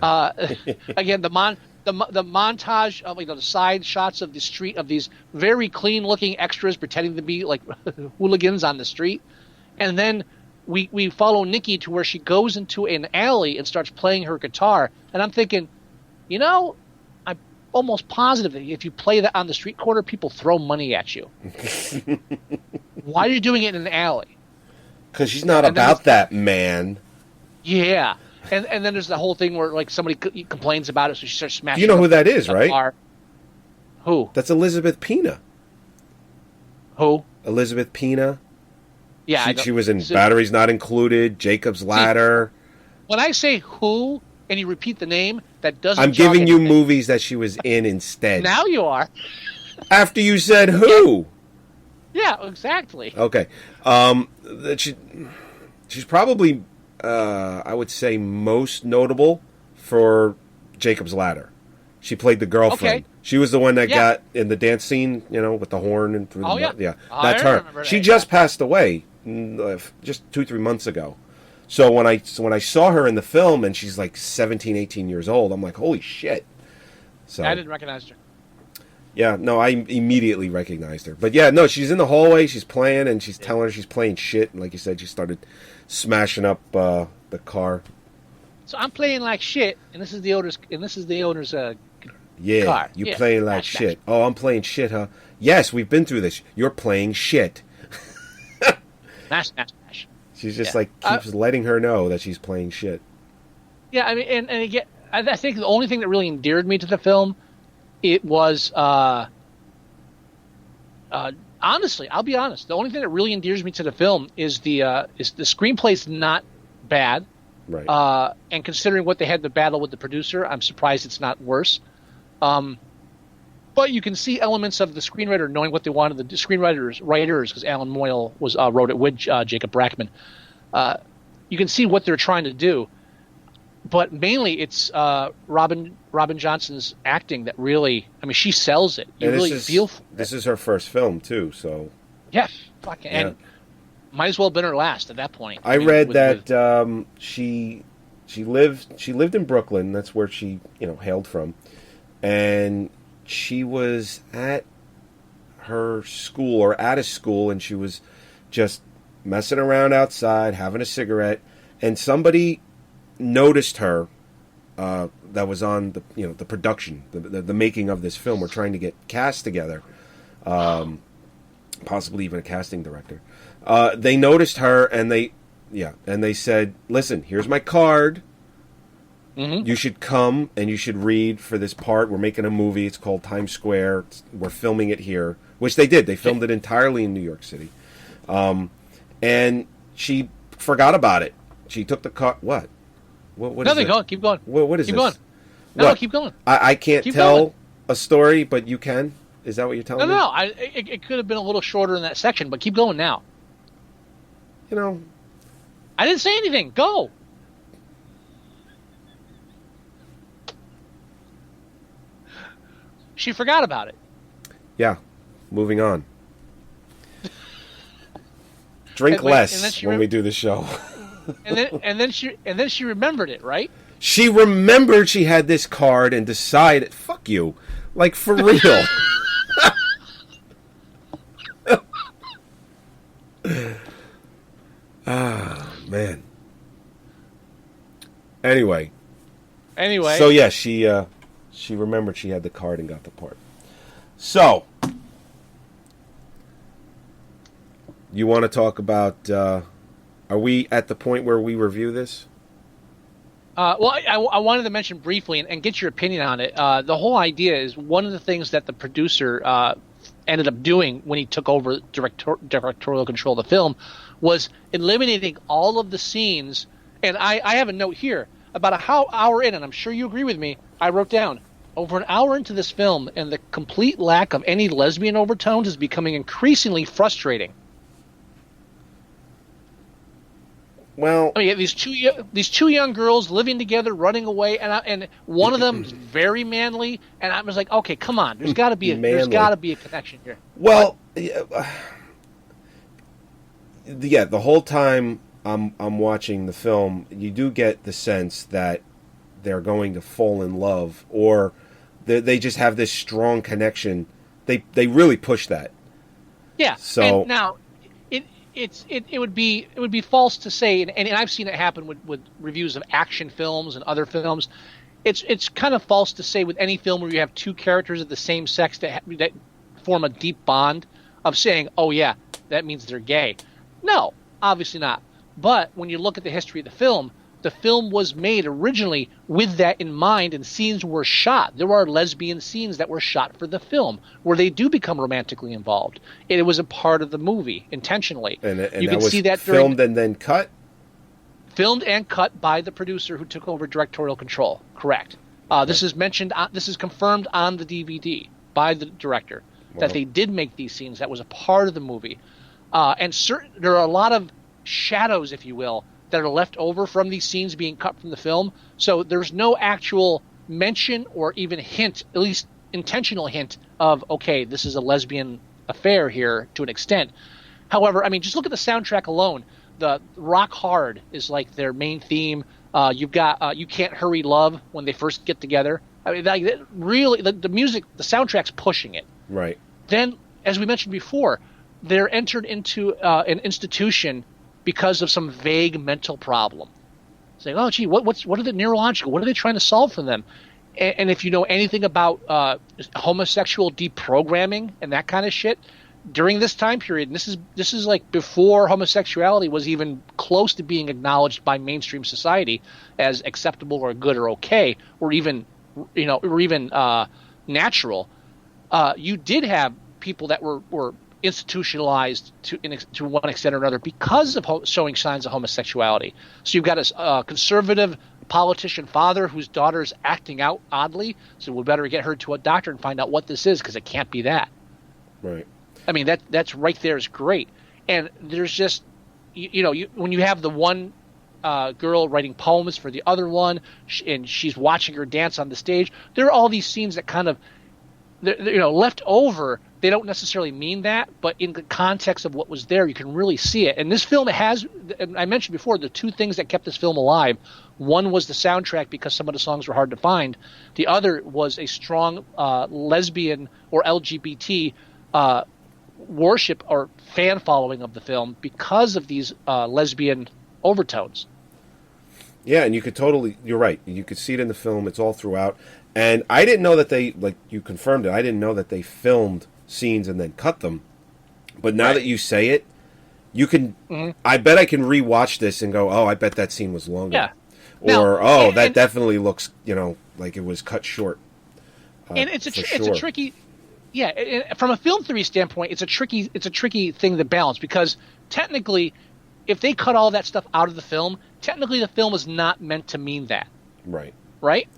Again, the montage of the side shots of the street of these very clean looking extras pretending to be like hooligans on the street, and then we follow Nikki to where she goes into an alley and starts playing her guitar, and I'm thinking, I'm almost positive that if you play that on the street corner, people throw money at you. Why are you doing it in an alley? Because she's not about that, man. Yeah. And then there's the whole thing where like somebody complains about it, so she starts smashing. You know who that is, right? Bar. Who? That's Elizabeth Pena. Who? Elizabeth Pena. Yeah, she was in Batteries Not Included, Jacob's Ladder. When I say who and you repeat the name, that doesn't. I'm giving you movies that she was in instead. Now you are. After you said who. Yeah, exactly. Okay. She's probably, I would say, most notable for Jacob's Ladder. She played the girlfriend. Okay. She was the one that got in the dance scene, with the horn and through the yeah. That's her. She just passed away just 2-3 months ago. So when I saw her in the film and she's like 17, 18 years old, I'm like, holy shit. So I didn't recognize her. Yeah, no, I immediately recognized her. But yeah, no, she's in the hallway, she's playing, and she's telling her she's playing shit. And like you said, she started smashing up the car. So I'm playing like shit, and this is the owner's. Yeah, car. You playing like shit. Oh, I'm playing shit, huh? Yes, we've been through this. You're playing shit. Smash. She's just keeps letting her know that she's playing shit. Yeah, I mean, and again, I think the only thing that really endeared me to the film, it was, honestly, I'll be honest. The only thing that really endears me to the film is the screenplay's not bad. Right. And considering what they had to battle with the producer, I'm surprised it's not worse. But you can see elements of the screenwriter knowing what they wanted. The writers, because Alan Moyle wrote it with Jacob Brackman. You can see what they're trying to do, but mainly it's Robin Johnson's acting that really. I mean, she sells it. You really feel. This is her first film too, so. Yeah, fucking, and might as well have been her last at that point. I read that she lived in Brooklyn. That's where she hailed from, and she was at her school or at a school, and she was just messing around outside, having a cigarette, and somebody noticed her. That was on the production, the making of this film. We're trying to get cast together, possibly even a casting director. They noticed her, and they said, "Listen, here's my card. Mm-hmm. You should come and you should read for this part. We're making a movie. It's called Times Square. We're filming it here," which they did. They filmed it entirely in New York City, and she forgot about it. She took the card. What? What Nothing. Go on. Keep going. What is keep this? Going. No, keep going. I can't tell a story, but you can. Is that what you're telling me? No. It could have been a little shorter in that section, but keep going now. I didn't say anything. Go. She forgot about it. Yeah. Moving on. Drink Wait, less when we do the show. and then she remembered it, right? She remembered she had this card and decided, fuck you. Like, for real. Ah, man. Anyway. So, yeah, she remembered she had the card and got the part. So, you want to talk about, are we at the point where we review this? Well, I wanted to mention briefly and get your opinion on it. The whole idea is one of the things that the producer ended up doing when he took over directorial control of the film was eliminating all of the scenes. And I have a note here about hour in, and I'm sure you agree with me. I wrote down, over an hour into this film, and the complete lack of any lesbian overtones is becoming increasingly frustrating. Well, I mean, these two young girls living together, running away, and one of them is very manly, and I was like, okay, come on, there's got to be a connection here. Well, yeah, the whole time I'm watching the film, you do get the sense that they're going to fall in love, or they just have this strong connection. They really push that. Yeah. So and now, it would be false to say, and I've seen it happen with reviews of action films and other films. It's kind of false to say with any film where you have two characters of the same sex that form a deep bond of saying, oh yeah, that means they're gay. No, obviously not. But when you look at the history of the film was made originally with that in mind, and scenes were shot. There are lesbian scenes that were shot for the film where they do become romantically involved. It was a part of the movie intentionally. And you that can was see that filmed and then cut? Filmed and cut by the producer who took over directorial control. Correct. This is mentioned. This is confirmed on the DVD by the director that they did make these scenes. That was a part of the movie. And there are a lot of shadows, if you will, that are left over from these scenes being cut from the film. So there's no actual mention or even hint, at least intentional hint, of, okay, this is a lesbian affair here to an extent. However, I mean, just look at the soundtrack alone. The Rock Hard is like their main theme. You've got You Can't Hurry Love when they first get together. I mean, really, the music, the soundtrack's pushing it. Right. Then, as we mentioned before, they're entered into an institution because of some vague mental problem. Saying, oh, gee, what are the neurological? What are they trying to solve for them? And if you know anything about homosexual deprogramming and that kind of shit, during this time period, and this is like before homosexuality was even close to being acknowledged by mainstream society as acceptable or good or okay, or even natural. You did have people that were institutionalized to one extent or another because of showing signs of homosexuality. So you've got a conservative politician father whose daughter's acting out oddly, so we better get her to a doctor and find out what this is, because it can't be that. Right. I mean, that's right there is great. And there's just, when you have the one girl writing poems for the other one, and she's watching her dance on the stage, there are all these scenes that kind of, left over. They don't necessarily mean that, but in the context of what was there, you can really see it. And this film has, and I mentioned before, the two things that kept this film alive. One was the soundtrack, because some of the songs were hard to find. The other was a strong lesbian or LGBT worship or fan following of the film because of these lesbian overtones. Yeah, and you're right. You could see it in the film. It's all throughout. And I didn't know that they, like you confirmed it, I didn't know that they filmed scenes and then cut them. But now that you say it, you can, I bet I can rewatch this and go, oh, I bet that scene was longer. Yeah. Or, that definitely looks, like it was cut short. And it's a tricky, from a film theory standpoint, it's a tricky thing to balance, because technically, if they cut all that stuff out of the film, technically the film is not meant to mean that. Right. Right?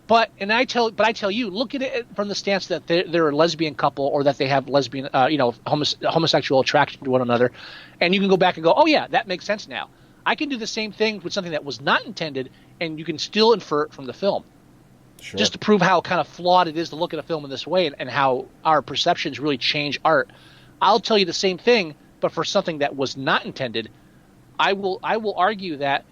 But I tell you, look at it from the stance that they're a lesbian couple, or that they have lesbian, homosexual attraction to one another, and you can go back and go, oh yeah, that makes sense now. I can do the same thing with something that was not intended, and you can still infer it from the film. Sure. Just to prove how kind of flawed it is to look at a film in this way, and how our perceptions really change art. I'll tell you the same thing, but for something that was not intended, I will argue that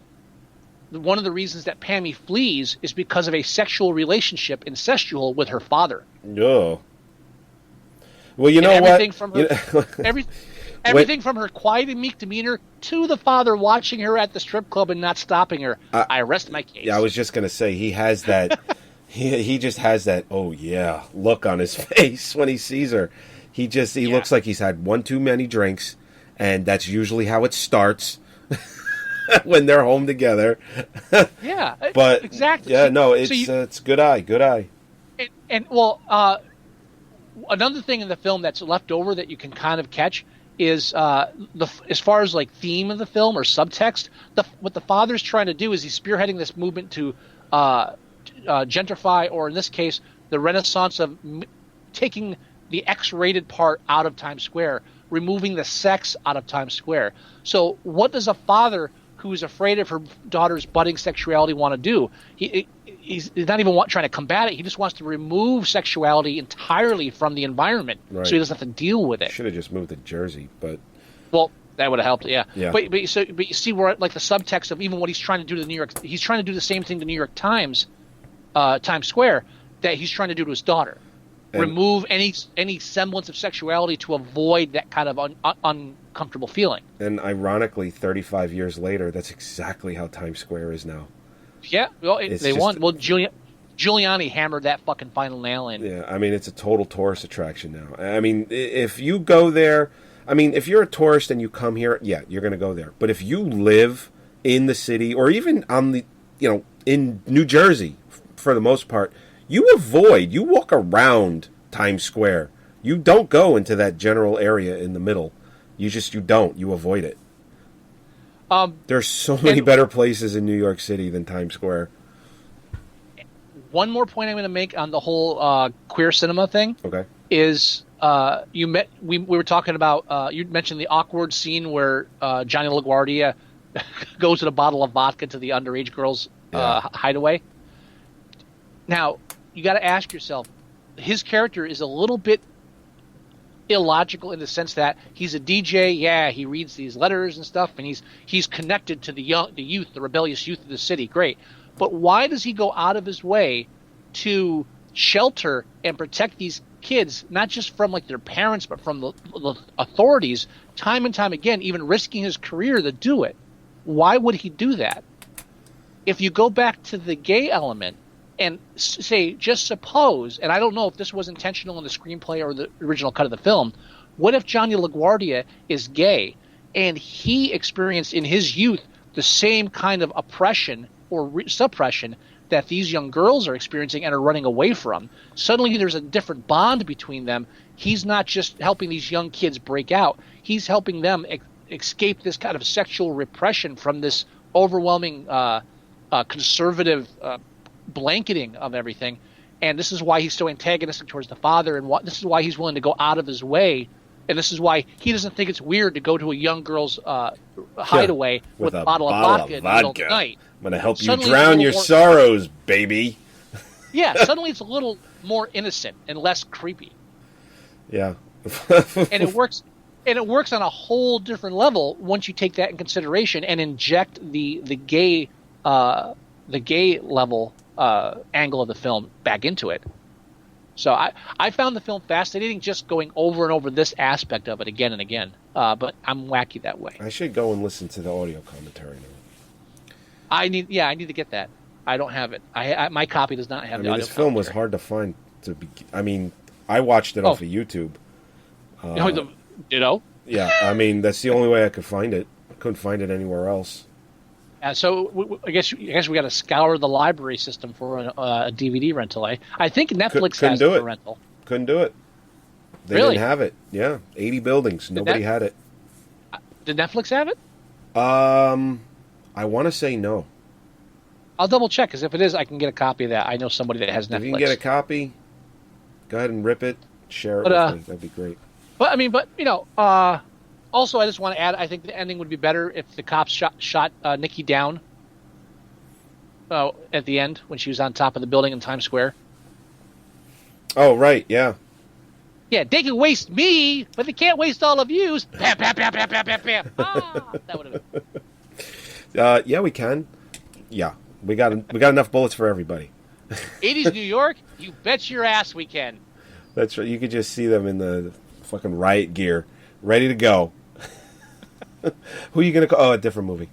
one of the reasons that Pammy flees is because of a sexual relationship, incestual, with her father. No. Well, you know everything what? From her, everything from her quiet and meek demeanor to the father watching her at the strip club and not stopping her. I rest my case. Yeah, I was just going to say, he has that, he just has that, oh yeah, look on his face when he sees her. He looks like he's had one too many drinks, and that's usually how it starts when they're home together. Yeah, but exactly. Yeah, no, it's good eye. And another thing in the film that's left over that you can kind of catch is as far as like theme of the film or subtext. What the father's trying to do is he's spearheading this movement to gentrify, or in this case, the renaissance of taking the X-rated part out of Times Square, removing the sex out of Times Square. So what does a father who's afraid of her daughter's budding sexuality want to do? He's not even trying to combat it. He just wants to remove sexuality entirely from the environment, right, so he doesn't have to deal with it. Should have just moved to Jersey, but... Well, that would have helped, yeah. But you see where, like, the subtext of even what he's trying to do to New York... He's trying to do the same thing to New York Times Square that he's trying to do to his daughter. Remove any semblance of sexuality to avoid that kind of uncomfortable feeling. And ironically, 35 years later, that's exactly how Times Square is now. Yeah, well, they won. Well, Giuliani hammered that fucking final nail in. Yeah, I mean, it's a total tourist attraction now. I mean, if you go there, I mean, if you're a tourist and you come here, yeah, you're going to go there. But if you live in the city, or even on the, in New Jersey, for the most part, you walk around Times Square. You don't go into that general area in the middle. You avoid it. There's so many better places in New York City than Times Square. One more point I'm going to make on the whole queer cinema thing. Okay. Is we were talking about, you mentioned the awkward scene where Johnny LaGuardia goes with a bottle of vodka to the underage girls' hideaway. Now, you got to ask yourself, his character is a little bit illogical in the sense that he's a DJ. Yeah, he reads these letters and stuff, and he's connected to the youth, the rebellious youth of the city. Great, but why does he go out of his way to shelter and protect these kids, not just from like their parents, but from the authorities, time and time again, even risking his career to do it? Why would he do that? If you go back to the gay element and say, just suppose, and I don't know if this was intentional in the screenplay or the original cut of the film, what if Johnny LaGuardia is gay and he experienced in his youth the same kind of oppression or suppression that these young girls are experiencing and are running away from? Suddenly there's a different bond between them. He's not just helping these young kids break out. He's helping them escape this kind of sexual repression from this overwhelming conservative blanketing of everything. And this is why he's so antagonistic towards the father, and this is why he's willing to go out of his way, and this is why he doesn't think it's weird to go to a young girl's hideaway with a bottle of vodka in the middle of the night. I'm going to help you drown your sorrows, baby. Yeah, suddenly it's a little more innocent and less creepy. Yeah. And it works on a whole different level once you take that in consideration and inject the gay level angle of the film back into it. So I found the film fascinating, just going over and over this aspect of it again and again. But I'm wacky that way. I should go and listen to the audio commentary now. I need to get that. I don't have it. My copy does not have the audio this film was hard to find. I watched it off of YouTube. Yeah, I mean, that's the only way I could find it. I couldn't find it anywhere else. So I guess we got to scour the library system for a DVD rental. I think Netflix has it for rental. Couldn't do it. They really? Didn't have it. Yeah, 80 buildings. Nobody had it. Did Netflix have it? I want to say no. I'll double check, because if it is, I can get a copy of that. I know somebody that has Netflix. If you can get a copy, go ahead and rip it, share it with me. That'd be great. Also, I just want to add, I think the ending would be better if the cops shot Nikki down at the end when she was on top of the building in Times Square. Oh, right, yeah. Yeah, they can waste me, but they can't waste all of yous. Bam, bam, bam, bam, bam, bam, bam. Ah, that would have been. Yeah, we can. Yeah, we got enough bullets for everybody. 80s New York, you bet your ass we can. That's right. You could just see them in the fucking riot gear, ready to go. Who are you going to call? Oh, a different movie.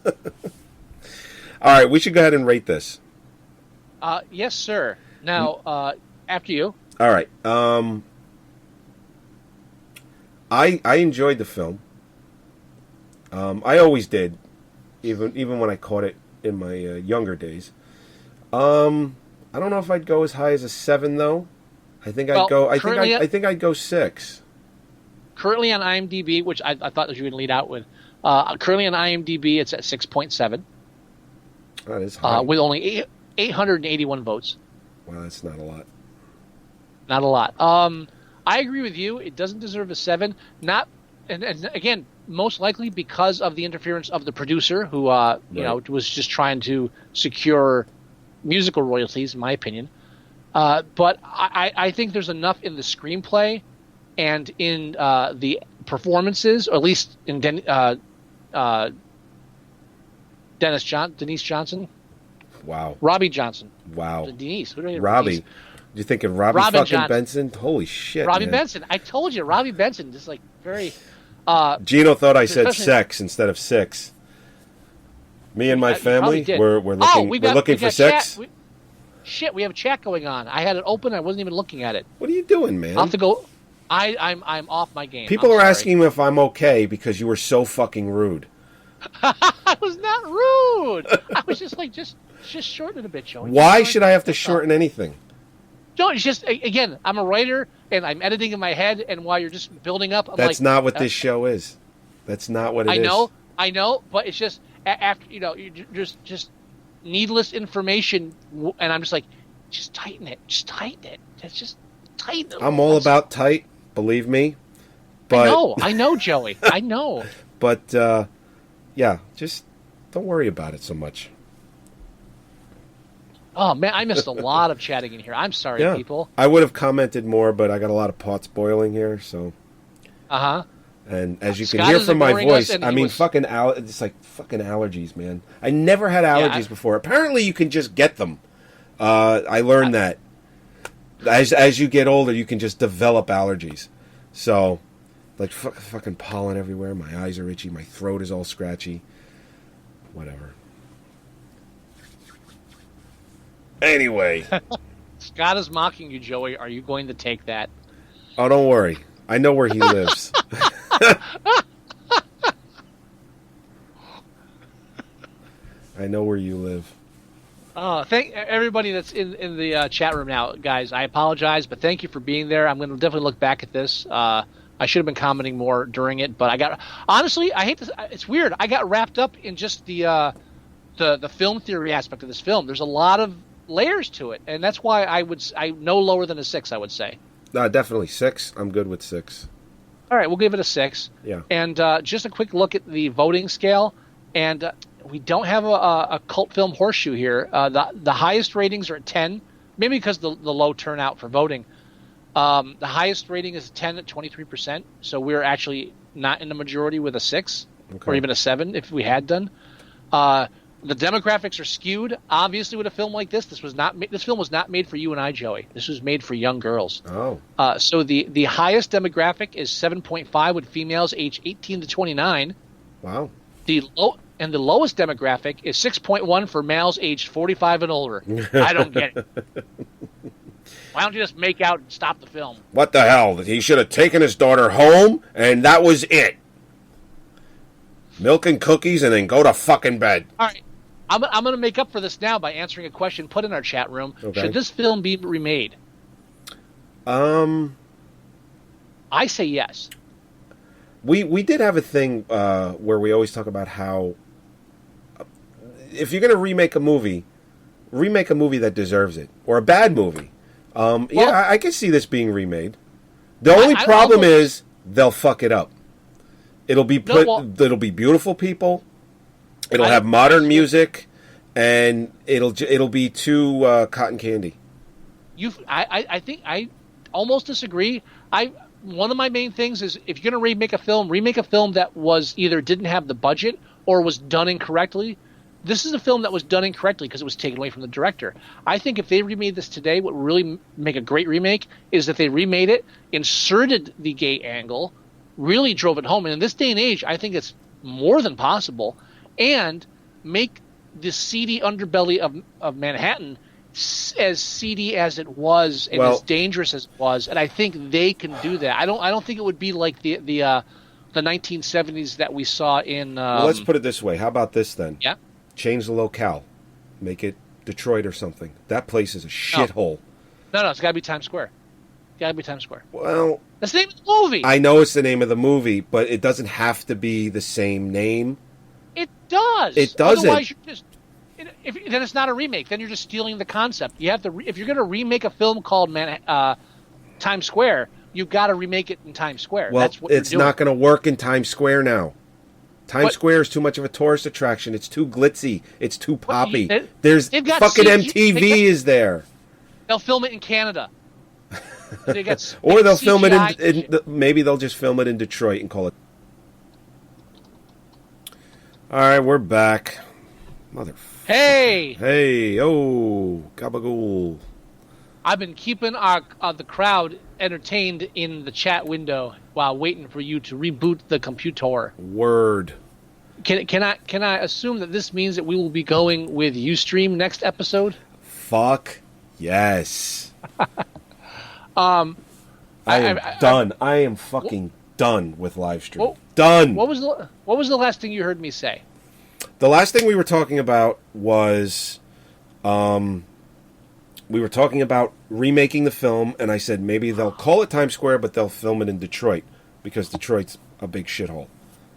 All right, we should go ahead and rate this. Yes, sir. Now, after you. All right. I enjoyed the film. I always did, even when I caught it in my younger days. I don't know if I'd go as high as a 7 though. I think I'd go. I think I'd go 6. Currently on IMDb, which I thought that you would lead out with. Currently on IMDb, it's at 6.7. That is high. With only 881 votes. Wow, that's not a lot. Not a lot. I agree with you. It doesn't deserve a 7. Not, and again, most likely because of the interference of the producer, who was just trying to secure musical royalties, in my opinion. But I think there's enough in the screenplay and in the performances, or at least in Denise Johnson. Wow. Robbie Johnson. Wow. Denise. Robbie. You thinking Robbie Robin fucking Johnson. Benson? Holy shit, Robbie man. Benson. I told you, Robbie Benson. Just like very. Gino thought I said sex instead of 6. Me and my family, we're looking for 6. Shit, we have a chat going on. I had it open. I wasn't even looking at it. What are you doing, man? I'll have to go. I'm off my game. People are asking if I'm okay because you were so fucking rude. I was not rude. I was just like, just shorten it a bit, Joey. Why should I have to shorten anything? No, it's just, again, I'm a writer, and I'm editing in my head, and while you're just building up, That's not what this show is. That's not what it is. I know, but it's just, after, you just needless information, and I'm just like, just tighten it. Just tighten it. Just tighten it. I'm all about tight, believe me. But I know, Joey. I know. But, yeah, just don't worry about it so much. Oh, man, I missed a lot of chatting in here. I'm sorry, people. I would have commented more, but I got a lot of pots boiling here, so. Uh-huh. And as you Scott can hear from my voice, us, I mean, it's like fucking allergies, man. I never had allergies before. Apparently, you can just get them. I learned that. As you get older, you can just develop allergies. So, like, fucking pollen everywhere. My eyes are itchy. My throat is all scratchy. Whatever. Anyway. Scott is mocking you, Joey. Are you going to take that? Oh, don't worry. I know where he lives. I know where you live. Thank everybody that's in the chat room now, guys. I apologize, but thank you for being there. I'm going to definitely look back at this. I should have been commenting more during it, but honestly, I hate this. It's weird. I got wrapped up in just the film theory aspect of this film. There's a lot of layers to it, and that's why I no lower than a 6. I would say. Definitely 6. I'm good with 6. All right, we'll give it a 6. Yeah. And just a quick look at the voting scale, and we don't have a cult film horseshoe here. The highest ratings are at 10, maybe because the low turnout for voting. The highest rating is 10 at 23%, so we're actually not in the majority with a 6 or even a 7 if we had done. The demographics are skewed. Obviously, with a film like this, this film was not made for you and I, Joey. This was made for young girls. Oh. So the highest demographic is 7.5 with females aged 18 to 29. Wow. The lowest demographic is 6.1 for males aged 45 and older. I don't get it. Why don't you just make out and stop the film? What the hell? He should have taken his daughter home, and that was it. Milk and cookies, and then go to fucking bed. All right. I'm going to make up for this now by answering a question put in our chat room. Okay. Should this film be remade? I say yes. We did have a thing where we always talk about how if you're going to remake a movie that deserves it, or a bad movie. I can see this being remade. The only problem is they'll fuck it up. It'll be it'll be beautiful people. It'll have modern music, and it'll be too cotton candy. I think almost disagree. One of my main things is if you're going to remake a film that was either didn't have the budget or was done incorrectly. This is a film that was done incorrectly because it was taken away from the director. I think if they remade this today, what would really make a great remake is that they remade it, inserted the gay angle, really drove it home. And in this day and age, I think it's more than possible, and make the seedy underbelly of Manhattan as seedy as it was and as dangerous as it was. And I think they can do that. I don't think it would be like the 1970s that we saw in. Well, let's put it this way. How about this then? Yeah. Change the locale. Make it Detroit or something. That place is a shithole. No, it's got to be Times Square. Well, that's the name of the movie. I know it's the name of the movie, but it doesn't have to be the same name. It does. It doesn't. Otherwise, then it's not a remake. Then you're just stealing the concept. You have to. If you're going to remake a film called Times Square, you've got to remake it in Times Square. Well, that's what it's not going to work in Times Square now. Times Square is too much of a tourist attraction. It's too glitzy. It's too poppy. There's fucking MTV is there. They'll film it in Canada. Or they'll film it in maybe they'll just film it in Detroit and call it. All right, we're back. Hey, oh, gabagool. I've been keeping the crowd entertained in the chat window while waiting for you to reboot the computer. Word. Can I assume that this means that we will be going with Ustream next episode? Fuck yes. I am done. I am fucking done with live stream. Done. What was the last thing you heard me say? The last thing we were talking about was, we were talking about remaking the film, and I said maybe they'll call it Times Square, but they'll film it in Detroit because Detroit's a big shithole.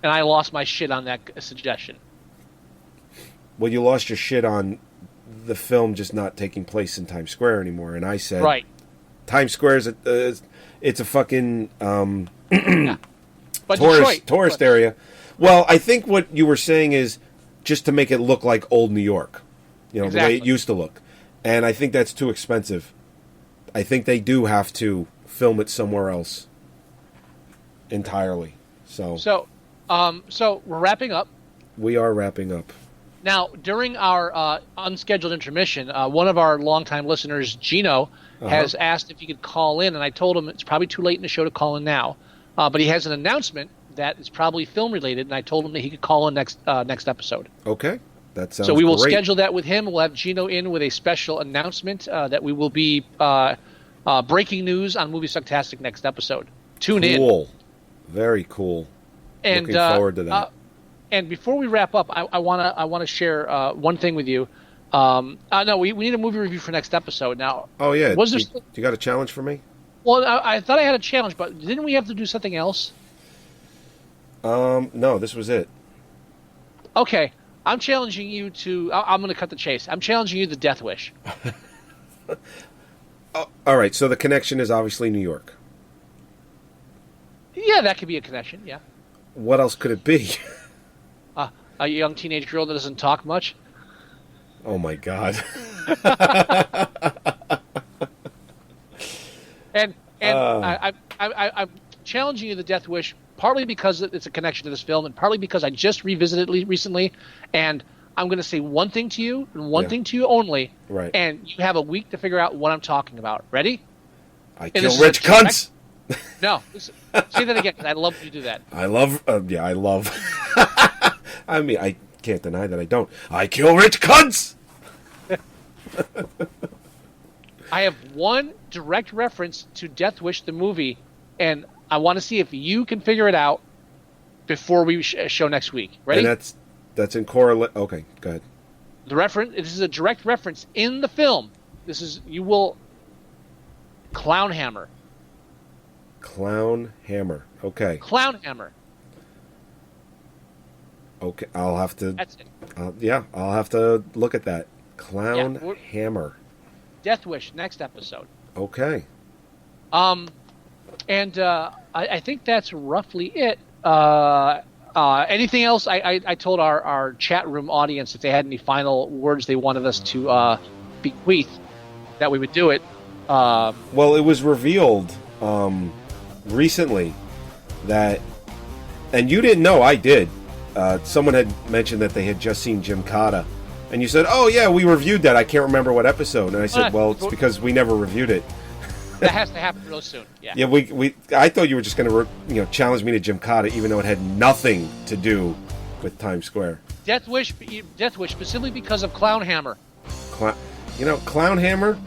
And I lost my shit on that suggestion. Well, you lost your shit on the film just not taking place in Times Square anymore, and I said, right. Times Square is it's a fucking yeah. tourist area. Well, I think what you were saying is just to make it look like old New York, exactly. The way it used to look, and I think that's too expensive. I think they do have to film it somewhere else entirely. So we're wrapping up. We are wrapping up. Now, during our unscheduled intermission, one of our longtime listeners, Gino, has asked if he could call in, and I told him it's probably too late in the show to call in now. But he has an announcement that is probably film-related, and I told him that he could call in next episode. Okay. That sounds So we will great. schedule that with him. We'll have Gino in with a special announcement that we will be breaking news on Moviesucktastic next episode. Tune in. Cool. Very cool. And, looking forward to that. And before we wrap up, I want to share one thing with you. No, we need a movie review for next episode. Now, oh yeah, was there? You got a challenge for me? Well, I thought I had a challenge, but didn't we have to do something else? No, this was it. Okay, I'm challenging you to. I'm going to cut the chase. I'm challenging you to Death Wish. All right, so the connection is obviously New York. Yeah, that could be a connection. Yeah. What else could it be? A young teenage girl that doesn't talk much. Oh my God. and I'm challenging you to Death Wish partly because it's a connection to this film, and partly because I just revisited it recently, and I'm going to say one thing to you and one thing to you only. Right. And you have a week to figure out what I'm talking about. Ready? I kill rich cunts. No, say that again. Because I love when you do that. I love. I love. I mean, I can't deny that I don't. I kill rich cunts. I have one direct reference to Death Wish, the movie, and I want to see if you can figure it out before we show next week. Ready? And that's in correlate. Okay, go ahead. The reference. This is a direct reference in the film. This is Clown Hammer. Clown Hammer. Okay. Clown Hammer. Okay, I'll have to. That's it. I'll have to look at that. Clown Hammer. Death Wish next episode. Okay. And I think that's roughly it. Anything else? I told our chat room audience if they had any final words they wanted us to bequeath, that we would do it. Well, it was revealed recently that, and you didn't know, I did. Someone had mentioned that they had just seen Gymkata, and you said, "Oh yeah, we reviewed that. I can't remember what episode." And I said, "Well, it's because we never reviewed it." That has to happen real soon. Yeah. Yeah, we. I thought you were just going to, challenge me to Gymkata, even though it had nothing to do with Times Square. Death Wish, specifically because of Clown Hammer. Clown Hammer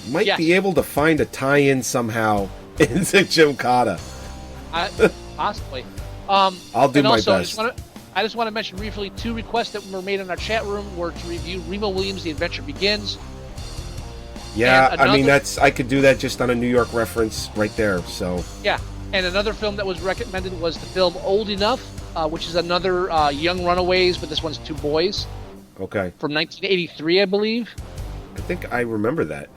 might be able to find a tie-in somehow into Gymkata. Possibly. I'll do my best. I just want to mention briefly 2 requests that were made in our chat room were to review Remo Williams' The Adventure Begins. Yeah, I could do that just on a New York reference right there. So yeah, and another film that was recommended was the film Old Enough, which is another young runaways, but this one's 2 boys. Okay. From 1983, I believe. I think I remember that.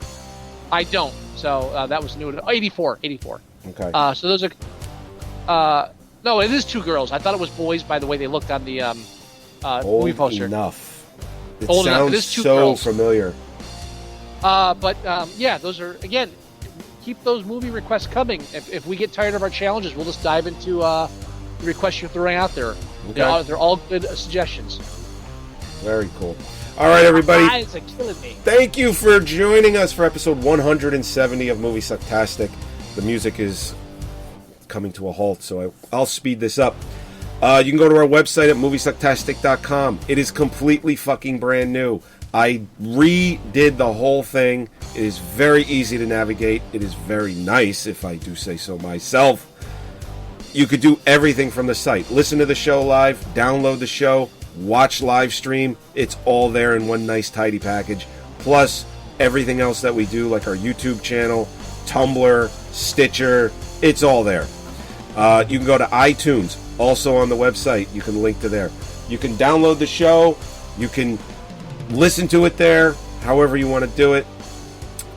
I don't. So that was new. 84. Okay. So those are. No, it is 2 girls. I thought it was boys by the way they looked on the movie poster. Old Enough. It Old sounds Enough. It is 2 so girls. familiar. But those are, again, keep those movie requests coming. If we get tired of our challenges, we'll just dive into the requests you're throwing out there. Okay. They're all good suggestions. Very cool. All right, everybody. My eyes are killing me. Thank you for joining us for episode 170 of Moviesucktastic. The music is coming to a halt, so I'll speed this up. You can go to our website at Moviesucktastic.com. It is completely fucking brand new. I redid the whole thing. It is very easy to navigate. It is very nice, if I do say so myself. You could do everything from the site. Listen to the show live, download the show, watch live stream. It's all there in one nice tidy package. Plus everything else that we do, like our YouTube channel, Tumblr, Stitcher. It's all there. You can go to iTunes, also on the website. You can link to there. You can download the show. You can listen to it there, however you want to do it.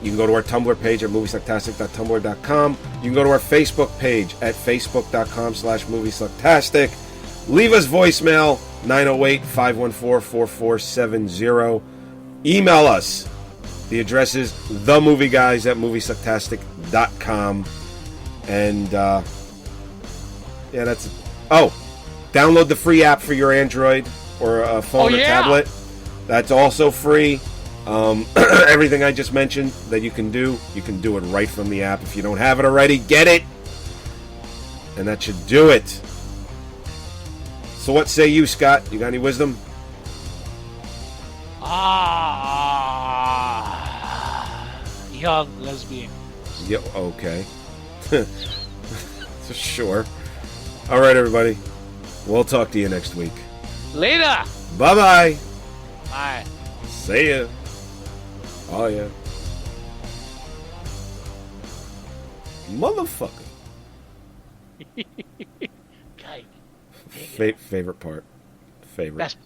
You can go to our Tumblr page at moviesucktastic.tumblr.com. You can go to our Facebook page at facebook.com/moviesucktastic. Leave us voicemail, 908-514-4470. Email us. The address is themovieguys@moviesucktastic.com. And, that's it. Oh, download the free app for your Android or a phone or tablet. That's also free. Everything I just mentioned that you can do it right from the app. If you don't have it already, get it. And that should do it. So what say you, Scott? You got any wisdom? Young lesbian. Yeah, okay. Sure. All right, everybody. We'll talk to you next week. Later. Bye-bye. Bye. See ya. Oh, yeah. Motherfucker. Guy. Favorite part. Favorite. Best